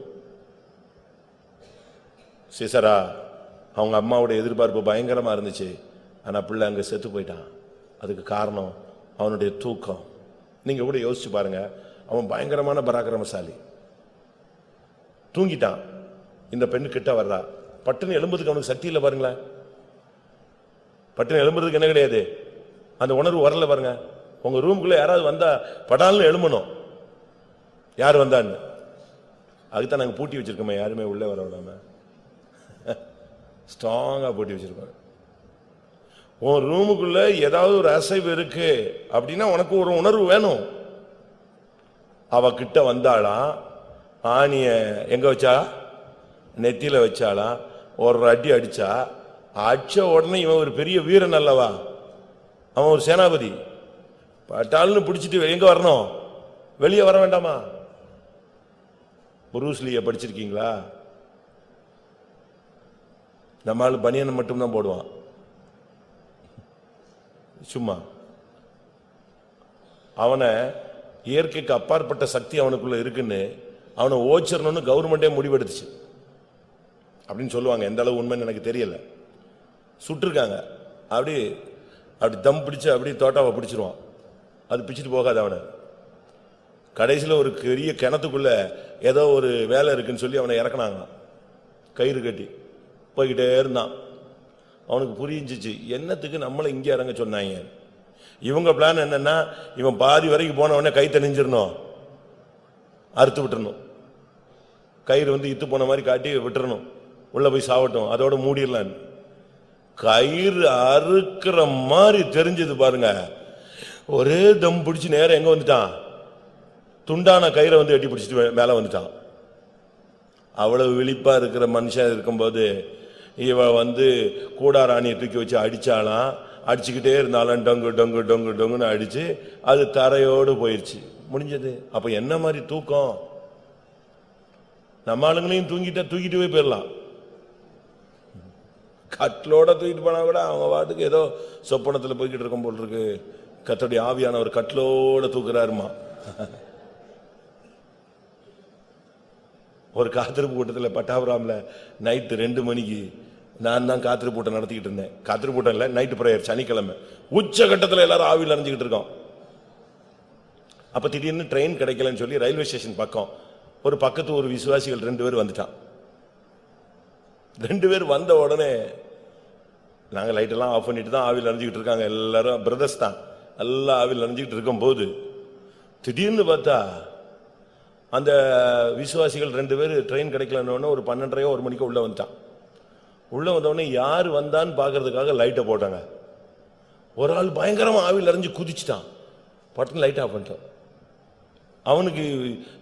சிசரா அவங்க அம்மாவுடைய எதிர்பார்ப்பு பயங்கரமா இருந்துச்சு. ஆனா பிள்ளை அங்க செத்து போயிட்டான். அதுக்கு காரணம் அவனுடைய தூக்கம். நீங்க கூட யோசிச்சு பாருங்க, அவன் பயங்கரமான பராக்கிரமசாலி, தூங்கிட்டான். இந்த பெண்ணு கிட்ட வர்றா, பட்டுன்னு எழும்புறதுக்கு அவனுக்கு சக்தி இல்லை. பாருங்களேன், பட்டுன்னு எழும்புறதுக்கு என்ன கிடையாது, அந்த உணர்வு வரல. பாருங்க, உங்க ரூமுக்குள்ள யாராவது வந்தா படால்னு எழும்பணும், யார் வந்தான்னு. அதுக்குதான் நாங்க பூட்டி வச்சிருக்கோமே, யாருமே உள்ளே வர விடாம ஸ்ட்ராங்கா பூட்டி வச்சிருக்கோம். உன் ரூமுக்குள்ள ஏதாவது ஒரு அசைவு இருக்கு அப்படின்னா உனக்கு ஒரு உணர்வு வேணும். அவ கிட்ட வந்தாளா, ஆணிய எங்க வச்சா, நெத்தியில வச்சாளா, ஒரு அடி அடிச்சா, அடிச்ச உடனே இவன் ஒரு பெரிய வீரன் அல்லவா, அவன் ஒரு சேனாபதி. பட்டாள்னு பிடிச்சிட்டு எங்க வரணும், வெளியே வர வேண்டாமா? புரூஸ்லிய படிச்சிருக்கீங்களா? நம்மால் பனியன் மட்டும்தான் போடுவான் சும்மா. அவனை இயற்கைக்கு அப்பாற்பட்ட சக்தி அவனுக்குள்ள இருக்குன்னு அவனை ஓச்சிரணும்னு கவர்மெண்டே முடிவெடுத்துச்சு அப்படின்னு சொல்லுவாங்க. எந்த அளவு உண்மைன்னு எனக்கு தெரியல. சுட்டிருக்காங்க. அப்படி தம் பிடிச்சு அப்படி தோட்டாவை பிடிச்சிருவான். அது பிடிச்சிட்டு போகாது அவனை. கடைசியில் ஒரு பெரிய கிணத்துக்குள்ள ஏதோ ஒரு வேலை இருக்குன்னு சொல்லி அவனை இறக்குனாங்க, கயிறு கட்டி. போய்கிட்டே இருந்தான். அவனுக்கு புரிஞ்சிச்சு என்னத்துக்கு நம்மளை இங்கே இறங்க சொன்னாங்க. இவங்க பிளான் என்னன்னா, இவன் பாதி வரைக்கும் போன உடனே கை தணிஞ்சிடணும், அறுத்து விட்டுறணும். கயிறு இத்து போன மாதிரி காட்டி விட்டுறணும், உள்ள போய் சாவட்டும், அதோட மூடிடலாம். கயிறு அறுக்கிற மாதிரி தெரிஞ்சது பாருங்க. ஒரே தம் பிடிச்சு நேரம் எங்க வந்துட்டான், துண்டான கயிறை எட்டி பிடிச்சிட்டு மேல வந்துட்டான். அவ்வளவு விழிப்பா இருக்கிற மனுஷன் இருக்கும்போது இவன் கூடாராணியை தூக்கி வச்சு அடிச்சாலாம். அடிச்சுக்கிட்டே இருந்தாலும் டொங்கு டொங்கு டொங்கு டொங்குன்னு அடிச்சு அது தரையோடு போயிடுச்சு, முடிஞ்சது. அப்ப என்ன மாதிரி தூக்கம்? நம்ம ஆளுங்களையும் தூக்கிட்டு போய் போயிடலாம். கட்டிலோட தூக்கிட்டு போனா கூட அவங்க வாட்டுக்கு ஏதோ சொப்பனத்தில் போய்கிட்டு இருக்கும் போல் இருக்கு. கர்த்தருடைய ஆவியானவர் கட்டிலோட தூக்குறாருமா. ஒரு காத்திருப்பு கூட்டத்தில் பட்டாபுராம்ல நைட்டு 2 மணிக்கு நான் தான் காத்திருப்பு கூட்டம் நடத்திக்கிட்டு இருந்தேன். காத்திருப்பு கூட்டம் இல்லை, நைட்டு பிரேயர், சனிக்கிழமை. உச்சகட்டத்தில் எல்லாரும் ஆவியில் அறிஞ்சுக்கிட்டு இருக்கோம். அப்ப திடீர்னு ட்ரெயின் கிடைக்கலன்னு சொல்லி ரயில்வே ஸ்டேஷன் பக்கம் ஒரு பக்கத்து ஒரு விசுவாசிகள் 2 பேர் வந்துட்டான். 2 பேர் வந்த உடனே நாங்க லைட்டெல்லாம் ஆஃப் பண்ணிட்டு தான் ஆவியில் அறிஞ்சுக்கிட்டு இருக்காங்க. எல்லாரும் பிரதர்ஸ் தான், எல்லாம் ஆவியில் அறிஞ்சுக்கிட்டு இருக்கும் போது திடீர்னு பார்த்தா அந்த விசுவாசிகள் 2 பேர் ட்ரெயின் கிடைக்கலன்னு ஒரு 12:30 1 மணிக்கு உள்ள வந்துட்டான். உள்ள வந்தவொடனே யார் வந்தான்னு பாக்குறதுக்காக லைட்டை போட்டாங்க. ஒரு ஆள் பயங்கரமா ஆவியில் அறிஞ்சு குதிச்சுட்டான். பட்டன் லைட் ஆஃப் பண்ணிட்டான். அவனுக்கு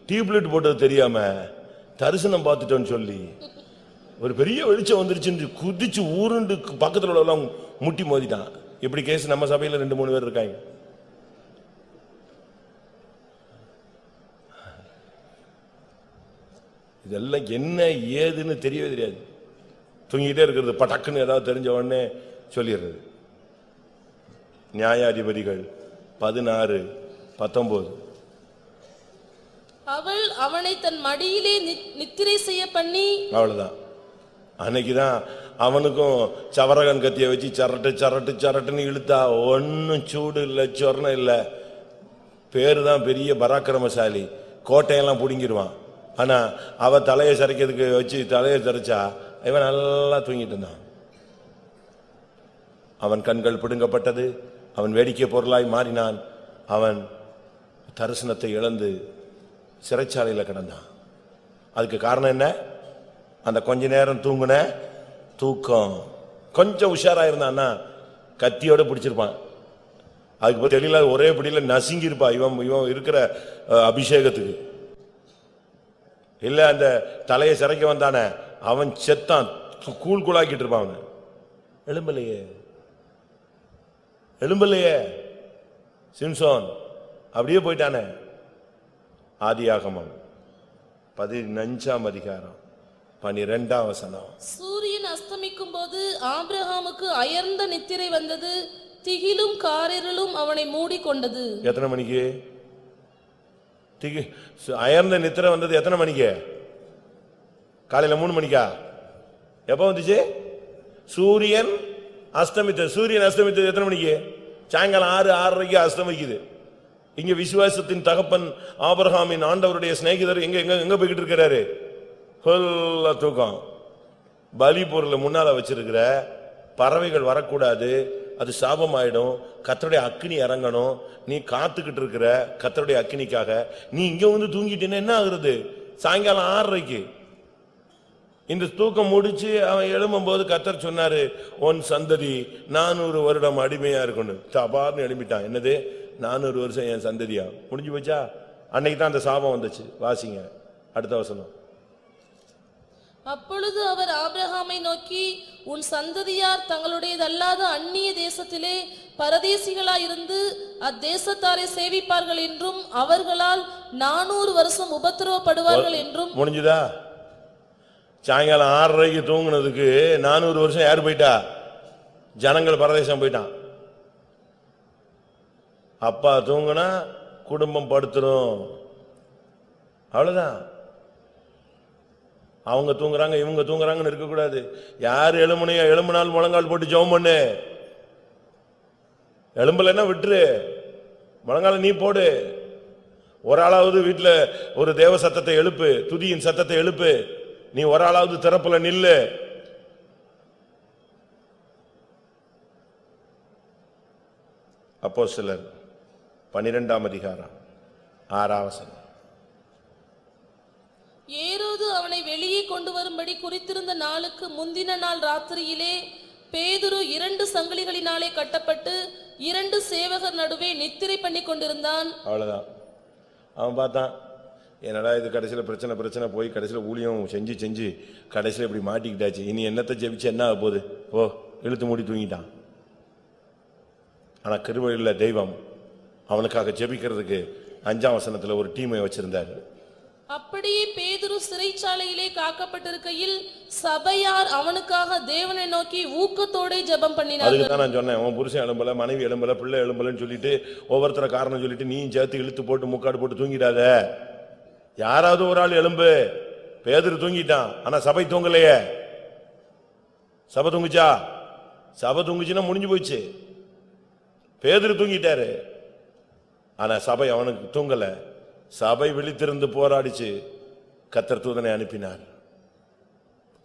டியூப்லைட் போட்டது தெரியாம தரிசனம் பார்த்துட்டோன்னு சொல்லி ஒரு பெரிய வெளிச்சம் வந்துருச்சு, குதிச்சு ஊருண்டு பக்கத்தில் உள்ளவங்க முட்டி மோதிட்டான். இப்படி கேஸ் நம்ம சபையில 2-3 பேர் இருக்காங்க. இதெல்லாம் என்ன ஏதுன்னு தெரியவே தெரியாது. தூங்கிட்டே இருக்கிறது, பட்டக்குன்னு ஏதாவது தெரிஞ்ச உடனே சொல்லிடுறது. நியாயாதிபதிகள் 16:19. அவள் அவனை தன் மடியிலே நித்திரை செய்ய பண்ணி. அவ்வளவுதான். அன்னைக்குதான் அவனுக்கும் சவரகன் கத்திய வச்சு சரட்டு சரட்டு சரட்டுன்னு இழுத்தா ஒன்னும் சூடு இல்லை, சொர்ணம் இல்லை. பேரு தான் பெரிய பராக்கிரமசாலி, கோட்டையெல்லாம் பிடுங்கிடுவான். ஆனா அவ தலையை சரிக்கிறதுக்கு வச்சு தலையை சரிச்சா இவன் நல்லா தூங்கிட்டு இருந்தான். அவன் கண்கள் பிடுங்கப்பட்டது, அவன் வேடிக்கை பொருளாய் மாறினான். அவன் தரிசனத்தை இழந்து சிறைச்சாலையில் கிடந்தான். அதுக்கு காரணம் என்ன? அந்த கொஞ்ச நேரம் தூங்குன தூக்கம். கொஞ்சம் உஷாரா இருந்தான்னா கத்தியோட பிடிச்சிருப்பான். அதுக்கு தெரியல, ஒரே பிடியில நசுங்கி இருப்பான் இவன் இருக்கிற அபிஷேகத்துக்கு. இல்ல அந்த தலையை சிறைக்க வந்தானே அவன் செத்தான், கூழ் கூழாக்கிட்டு இருப்பான். அவன் எழும்பலையே சிம்சோன் அப்படியே போயிட்டானே. ஆதியாகமம் 15ஆம் அதிகாரம் 12ஆம் வசனம். சூரியன் அஸ்தமிக்கும் போது ஆபிரகாமுக்கு அயர்ந்த நித்திரை வந்தது, திகிலும் காரிருளும் அவனை மூடிக்கொண்டது. எத்தனை மணிக்கு அயர்ந்த நித்திரை வந்தது? எத்தனை மணிக்கு? காலையில 3 மணிக்கா? எப்ப வந்துச்சு? சூரியன் அஸ்தமித்தது எத்தனை மணிக்கு? சாயங்காலம் 6-6:30 அஸ்தமிக்குது. இங்க விசுவாசத்தின் தகப்பன் ஆபிரகாமின் ஆண்டவருடைய சிநேகிதர் எங்க எங்க எங்க போய்கிட்டு இருக்கிறாரு? தூக்கம். பலி பொருளை முன்னால வச்சிருக்கிற பறவைகள் வரக்கூடாது, அது சாபமாயிடும். கர்த்தருடைய அக்கினி இறங்கணும். நீ காத்துக்கிட்டு இருக்கிற கர்த்தருடைய அக்கினிக்காக. நீ இங்க தூங்கிட்டேன்னா என்ன ஆகுறது? சாயங்காலம் 6:30 இந்த தூக்கம் முடிச்சு அவன் எழும்பும் போது கர்த்தர் சொன்னாரு, உன் சந்ததி 400 வருடம் அடிமையா இருக்கணும். தபார்னு எழுப்பிட்டான். என்னது 400 வருஷம் என் சந்ததியா? முடிஞ்சு போச்சா? அன்னைக்கு தான் அந்த சாபம் வந்துச்சு. வாசிங்க அடுத்த வசனம். அப்பொழுது அவர் ஆபிரகாமை நோக்கி, உன் சந்ததியார் தங்களுடையதல்லாத அந்நிய தேசத்திலே பரதேசிகளாயிருந்து அத்தேசத்தாரை சேவிப்பார்கள் என்றும் அவர்களால் 400 வருஷம் உபத்திரவப்படுவார்கள் என்றும். முடிஞ்சுதா? சாயங்காலம் 6:30 தூங்குனதுக்கு 400 வருஷம் யாரு போயிட்டா? ஜனங்கள் பரதேசம் போயிட்டான். அப்பா தூங்குனா குடும்பம் படுத்துரும். அவ்வளவுதான். அவங்க தூங்குறாங்க இவங்க தூங்குறாங்கன்னு இருக்கக்கூடாது. யார் எழுமுனையா எழும்புனால் முழங்கால் போட்டு ஜெபம் பண்ணு. எழும்பலன்னா விட்டுரு, முழங்கால நீ போடு. ஒரு ஆளாவது வீட்டுல ஒரு தேவ சத்தத்தை எழுப்பு, துதியின் சத்தத்தை எழுப்பு. நீ ஒரு ஆளாவது திறப்புல நில்லு. அப்போஸ்தலர் 12ஆம் அதிகாரம் 6ஆம் வசனம். ஏரோது அவனை வெளியே கொண்டு வரும்படி குறித்திருந்த நாளுக்கு முந்தின நாள் ராத்திரியிலே பேதுரு 2 சங்கிலிகளினாலே கட்டப்பட்டு 2 சேவகர் நடுவே நித்திரை பண்ணி கொண்டிருந்தான். அவ்வளவுதான். அவன் பார்த்தான், என்னடா இது கடைசியில் பிரச்சனை போய் கடைசியில் ஊழியம் செஞ்சு கடைசியில் இப்படி மாட்டிக்கிட்டாச்சு, இனி என்னத்தை ஜெபிச்சு என்ன ஆக போகுது, ஓ இழுத்து மூடி தூங்கிட்டான். ஆனா கிருபையுள்ள தெய்வம் அவனுக்காக ஜெபிக்கிறதுக்கு 5ஆம் வசனத்துல ஒரு டீமை வச்சிருந்தாரு. அப்படியே பேதுரு சிறைச்சாலையிலே காக்கப்பட்டிருக்கையில் சபையார் அவனுக்காக தேவனை நோக்கி ஊக்கத்தோட ஜெபம் பண்ணினார்கள். அதுக்குதான் நான் சொன்னேன், உன் புருஷன் எழும்பல, மனைவி எழும்பல, பிள்ளை எழும்பலன்னு சொல்லிட்டு ஒவ்வொருத்தர காரணம் சொல்லிட்டு நீ சேர்த்து இழுத்து போட்டு முக்காடு போட்டு தூங்கிடாத. யாராவது ஒரு ஆள் எழும்பு. பேதுரு தூங்கிட்டான், ஆனா சபை தூங்கலையே. சபை தூங்குச்சா? சபை தூங்குச்சுன்னா முடிஞ்சு போச்சு. பேதுரு தூங்கிட்டாரு, ஆனா சபை அவனுக்கு தூங்கல. சபை விழித்திருந்து போராடிச்சு. கர்த்தர் தூதனை அனுப்பினார்.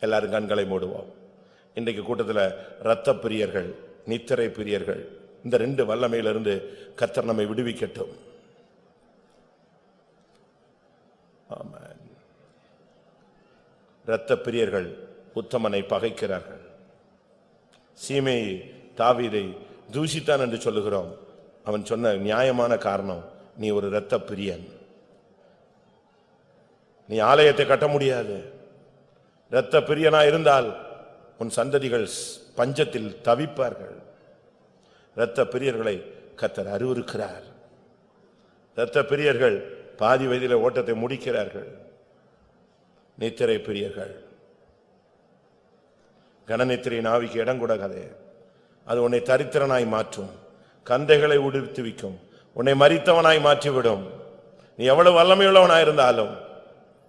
எல்லாரும் கண்களை மூடுவோம். இன்றைக்கு கூட்டத்தில் இரத்த பிரியர்கள், நித்திரை பிரியர்கள், இந்த 2 வல்லமையிலிருந்து கர்த்தர் நம்மை விடுவிக்கட்டும். ஆமென். இரத்த பிரியர்கள் உத்தமனை பகைக்கிறார்கள். சீமேயை தாவீதை தூஷித்தான் என்று சொல்லுகிறோம். அவன் சொன்ன நியாயமான காரணம், நீ ஒரு இரத்த பிரியன், நீ ஆலயத்தை கட்ட முடியாது. இரத்த பிரியனா இருந்தால் உன் சந்ததிகள் பஞ்சத்தில் தவிப்பார்கள். இரத்த பிரியர்களை கர்த்தர் அருவருக்கிறார். இரத்த பிரியர்கள் பாதி வயதிலே ஓட்டத்தை முடிக்கிறார்கள். நித்திரை பிரியர்கள், கனநித்திரையின் ஆவிக்கு இடம் கொடுக்காதே. அது உன்னை தரித்திரனாய் மாற்றும், கந்தைகளை உடுத்துவிக்கும், உன்னை மரித்தவனாய் மாற்றிவிடும். நீ எவ்வளவு வல்லமையுள்ளவனாயிருந்தாலும்,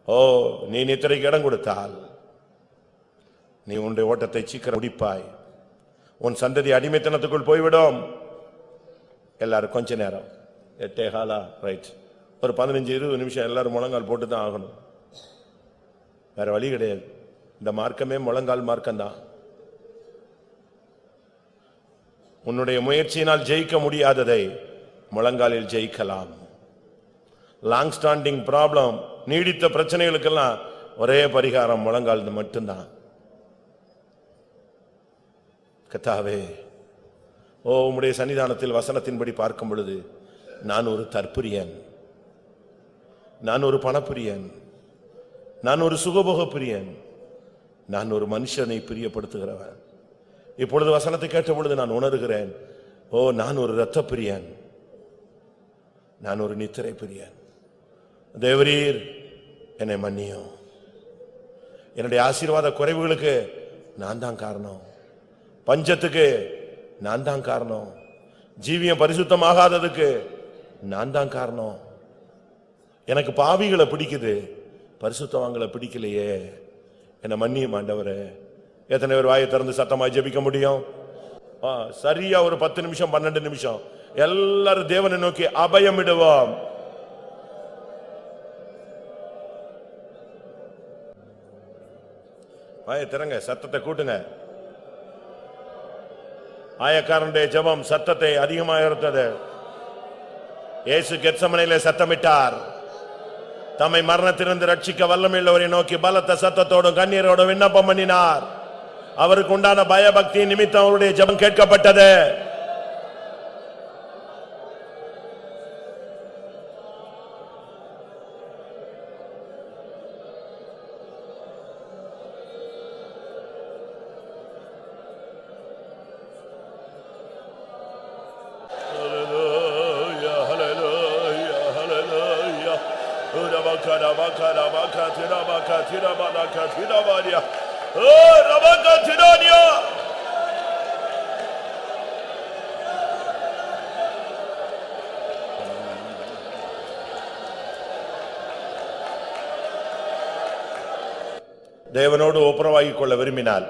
ஓ நீ நித்திரைக்கு இடம் கொடுத்தால் நீ உன்னுடைய ஓட்டத்தை சீக்கிரம் முடிப்பாய். உன் சந்ததி அடிமைத்தனத்துக்குள் போய்விடும். எல்லாரும் கொஞ்ச நேரம் 8:15 ரைட், ஒரு 15-20 நிமிஷம் எல்லாரும் முழங்கால் போட்டு தான் ஆகணும். வேற வழி கிடையாது. இந்த மார்க்கமே முழங்கால் மார்க்கம்தான். உன்னுடைய முயற்சியினால் ஜெயிக்க முடியாததை முழங்காலில் ஜெயிக்கலாம். லாங் ஸ்டாண்டிங் ப்ராப்ளம், நீடித்த பிரச்சனைகளுக்கெல்லாம் ஒரே பரிகாரம் முழங்கால் மட்டும்தான். கர்த்தாவே, ஓ உம்முடைய சன்னிதானத்தில் வசனத்தின்படி பார்க்கும் பொழுது நான் ஒரு தற்பிரியன், நான் ஒரு பணப்பிரியன், நான் ஒரு சுகபோக பிரியன், நான் ஒரு மனுஷனை பிரியப்படுத்துகிறவன். இப்பொழுது வசனத்தை கேட்ட பொழுது நான் உணர்கிறேன், ஓ நான் ஒரு இரத்த பிரியன், நான் ஒரு நித்திரை பிரியன். தேவரீர் என்னை மன்னியும். என்னுடைய ஆசீர்வாத குறைவுகளுக்கு நான் தான் காரணம், பஞ்சத்துக்கு நான் தான் காரணம், ஜீவியம் பரிசுத்தமாகாததுக்கு நான் தான் காரணம். எனக்கு பாவிகளை பிடிக்குது, பரிசுத்தவான்களை பிடிக்கலையே, என்னை மன்னியும் ஆண்டவரே. எத்தனை பேர் வாயை திறந்து சத்தமா ஜெபிக்க முடியும்? சரியா ஒரு 10 நிமிஷம் 12 நிமிஷம் எல்லாரும் தேவனை நோக்கி அபயமிடுவோம். வாயை திறங்க, சத்தத்தை கூட்டுங்க. ஆயக்காரனுடைய ஜெபம் சத்தத்தை அதிகமாக இருந்தது. இயேசு கெத்சமனையிலே சத்தமிட்டார். தம்மை மரணத்திலிருந்து ரட்சிக்க வல்லமையுள்ளவரை நோக்கி பலத்த சத்தத்தோடும் கண்ணீரோடும் விண்ணப்பம் பண்ணினார். அவருக்கு உண்டான பயபக்தி நிமித்தம் அவருடைய ஜெபம் கேட்கப்பட்டது. தேவனோடு ஒப்புரவாகிக் கொள்ள விரும்பினால்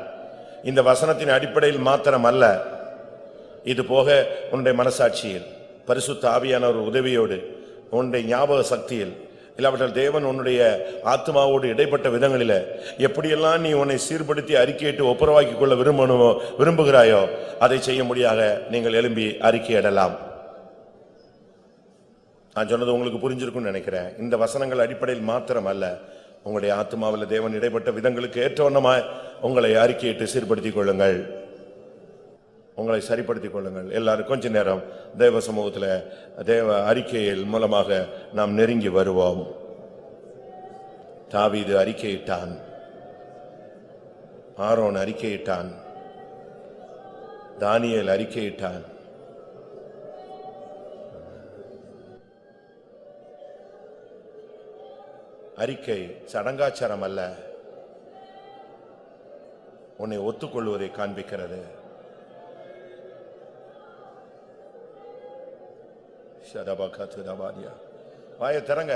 இந்த வசனத்தின் அடிப்படையில் மாத்திரம் அல்ல, இது போக உன்னுடைய மனசாட்சியில் பரிசுத்த ஆவியானவர் உதவியோடு உன்னுடைய ஞாபக சக்தியில் இல்லாவிட்டால் தேவன் உன்னுடைய ஆத்மாவோடு இடைப்பட்ட விதங்களில எப்படியெல்லாம் நீ உன்னை சீர்படுத்தி அறிக்கையிட்டு ஒப்புரவாக்கிக் கொள்ள விரும்புகிறாயோ அதை செய்ய முடியாக நீங்கள் எழும்பி அறிக்கையிடலாம். நான் சொன்னது உங்களுக்கு புரிஞ்சிருக்கும்னு நினைக்கிறேன். இந்த வசனங்கள் அடிப்படையில் மாத்திரம் அல்ல, உங்களுடைய ஆத்மாவில் தேவன் இடைப்பட்ட விதங்களுக்கு ஏற்றவண்ணமாய் உங்களை அறிக்கையிட்டு சீர்படுத்திக் கொள்ளுங்கள், உங்களை சரிப்படுத்திக் கொள்ளுங்கள். எல்லாரும் கொஞ்ச நேரம் தேவ சமூகத்தில் தேவ அறிக்கையில் மூலமாக நாம் நெருங்கி வருவோம். தாவீது அறிக்கையிட்டான், ஆரோன் அறிக்கையிட்டான், தானியேல் அறிக்கையிட்டான். அறிக்கை சடங்காச்சாரம் அல்ல, உன்னை ஒத்துக்கொள்வதை காண்பிக்கிறது. வாயை திறங்க.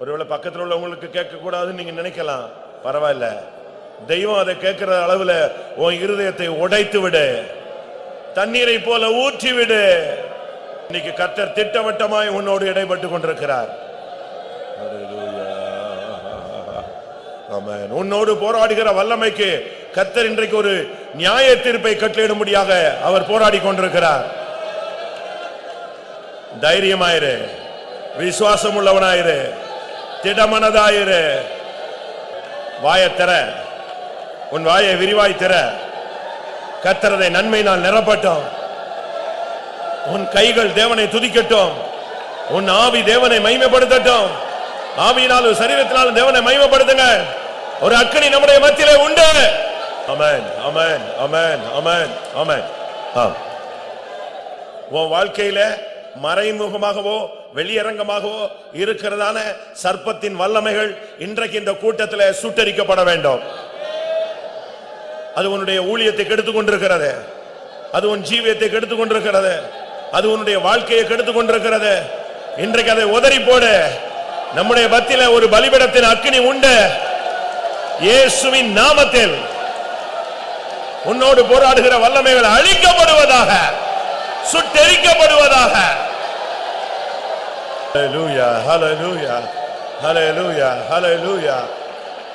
ஒருவேளை பக்கத்தில் உள்ள உங்களுக்கு கேட்க கூடாதுன்னு நீங்க நினைக்கலாம், பரவாயில்ல. தெய்வம் அதை கேட்கிற அளவுல உன் இருதயத்தை உடைத்து விடு, தண்ணீரை போல ஊற்றி விடு. இன்னைக்கு கர்த்தர் திட்டவட்டமாய் உன்னோடு இடைப்பட்டு கொண்டிருக்கிறார். உன்னோடு போராடுகிற வல்லமைக்கு கர்த்தர் இன்றைக்கு ஒரு நியாய தீர்ப்பை கட்டளையிடும்படியாக அவர் போராடி கொண்டிருக்கிறார். தைரியமாயிரு, விசுவாசம் உள்ளவனாயிரு, திடமனதாயிரு. வாயத்தர, உன் வாயை விரிவாய் தர. கர்த்தரதை நன்மையினால் நிரப்பட்டும். உன் கைகள் தேவனை துதிக்கட்டும், உன் ஆவி தேவனை மகிமைப்படுத்தட்டும். ஆவியினாலும் சரீரத்தினாலும் தேவனை மகிமைப்படுத்துங்க. ஒரு அக்கினி நம்முடைய மத்தியிலே உண்டு. ஆமென், ஆமென், ஆமென், ஆமென், ஆமென். உன் வாழ்க்கையில மறைமுகமாகவோ வெளியரங்கமாகவோ இருக்கிறதான சர்ப்பத்தின் வல்லமைகள் இன்றைக்கு இந்த கூட்டத்தில் சுட்டரிக்கப்பட வேண்டும். அது உன்னுடைய ஊழியத்தை கெடுத்துக் கொண்டிருக்கிறது, அது உன் ஜீவியத்தை கெடுத்துக் கொண்டிருக்கிறது, அது உன்னுடைய வாழ்க்கையை கெடுத்துக் கொண்டிருக்கிறது. இன்றைக்கு அதை உதறி போடு. நம்முடைய மத்தியில ஒரு பலிபீடத்தின் அக்கினி உண்டு. இயேசுவின் நாமத்தில் உன்னோடு போராடுகிற வல்லமைகள் அழிக்கப்படுவதாக, சுட்டெரிக்கப்படுவதாக. ஹல்லேலூயா, ஹல்லேலூயா, ஹல்லேலூயா, ஹல்லேலூயா.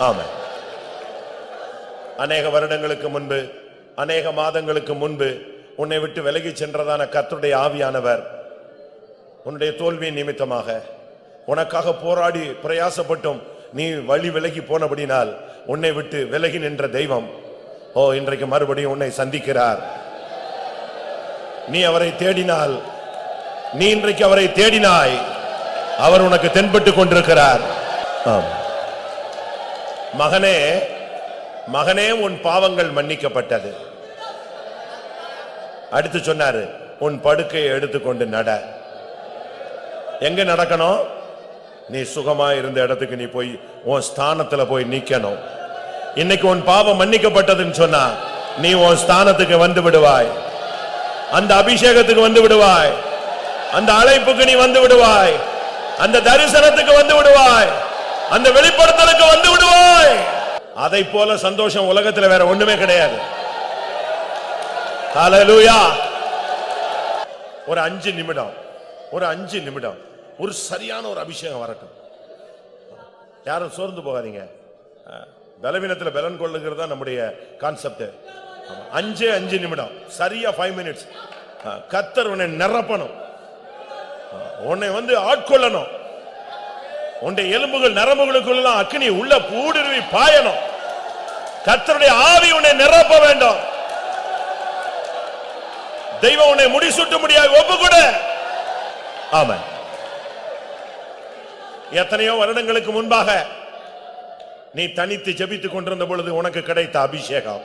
ஆமென். அநேக வருடங்களுக்கு முன்பு, அநேக மாதங்களுக்கு முன்பு உன்னை விட்டு விலகி சென்றதான கர்த்தருடைய ஆவியானவர் உன்னுடைய தோல்வியின் நிமித்தமாக உனக்காக போராடி பிரயாசப்பட்டும் நீ வழி விலகி போனபடினால் உன்னை விட்டு விலகி நின்ற தெய்வம் இன்றைக்கு மறுபடியும் உன்னை சந்திக்கிறார். நீ அவரை தேடினால், நீ இன்றைக்கு அவரை தேடினாய், அவர் உனக்கு தென்பட்டு கொண்டிருக்கிறார். மகனே, மகனே, உன் பாவங்கள் மன்னிக்கப்பட்டது. அடுத்து சொன்னாரு, உன் படுக்கையை எடுத்துக்கொண்டு நட. எங்க நடக்கணும்? நீ சுகமா இருந்த இடத்துக்கு நீ போய் உன் ஸ்தானத்துல போய் நிக்கணும். இன்னைக்கு உன் பாவம் மன்னிக்கப்பட்டதுன்னு சொன்னா நீ உன் ஸ்தானத்துக்கு வந்து விடுவாய், அந்த அபிஷேகத்துக்கு வந்து விடுவாய், அந்த அழைப்புக்கு நீ வந்து விடுவாய், அந்த தரிசனத்துக்கு வந்து விடுவாய், அந்த வெளிப்படுத்தலுக்கு வந்து விடுவாய். அதை போல சந்தோஷம் உலகத்துல வேற ஒண்ணுமே கிடையாது. ஹல்லேலூயா. ஒரு 5 நிமிடம், ஒரு 5 நிமிடம் ஒரு சரியான ஒரு அபிஷேகம் வரட்டும். யாரும் சோர்ந்து போகாதீங்க. பலவீனத்தில் பலன் கொள்ளுகிறது தான் நம்முடைய கான்செப்ட். 5 நிமிடம், சரியா 5 மினிட்ஸ். கர்த்தர் உன்னை நிரப்பணும், உன்னை வந்து ஆட்கொள்ளணும். உன்னுடைய எலும்புகள் நரம்புகளுக்குள்ள அக்கினி உள்ள பூடுருவி பாயணும். கர்த்தருடைய ஆவி உன்னை நிரப்ப வேண்டும். தெய்வம் உன்னை முடிசூட்ட முடியாது, ஒப்புக்கொடு. ஆமென். எத்தனையோ வருடங்களுக்கு முன்பாக நீ தனித்து ஜெபித்துக் கொண்டிருந்த பொழுது உனக்கு கிடைத்த அபிஷேகம்,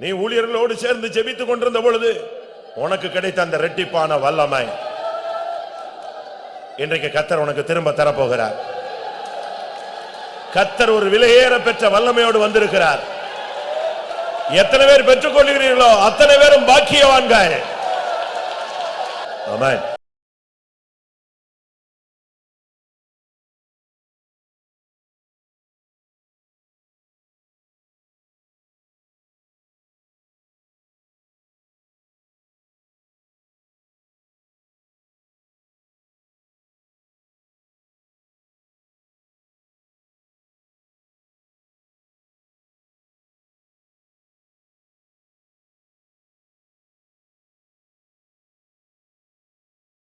நீ ஊழியர்களோடு சேர்ந்து ஜெபித்துக் கொண்டிருந்த பொழுது உனக்கு கிடைத்த அந்த இரட்டிப்பான வல்லமை இன்றைக்கு கர்த்தர் உனக்கு திரும்ப தரப்போகிறார். கர்த்தர் ஒரு விலையேற பெற்ற வல்லமையோடு வந்திருக்கிறார். எத்தனை பேர் பெற்றுக் கொள்கிறீர்களோ அத்தனை பேரும் பாக்கியவான்கள். ஆமென்.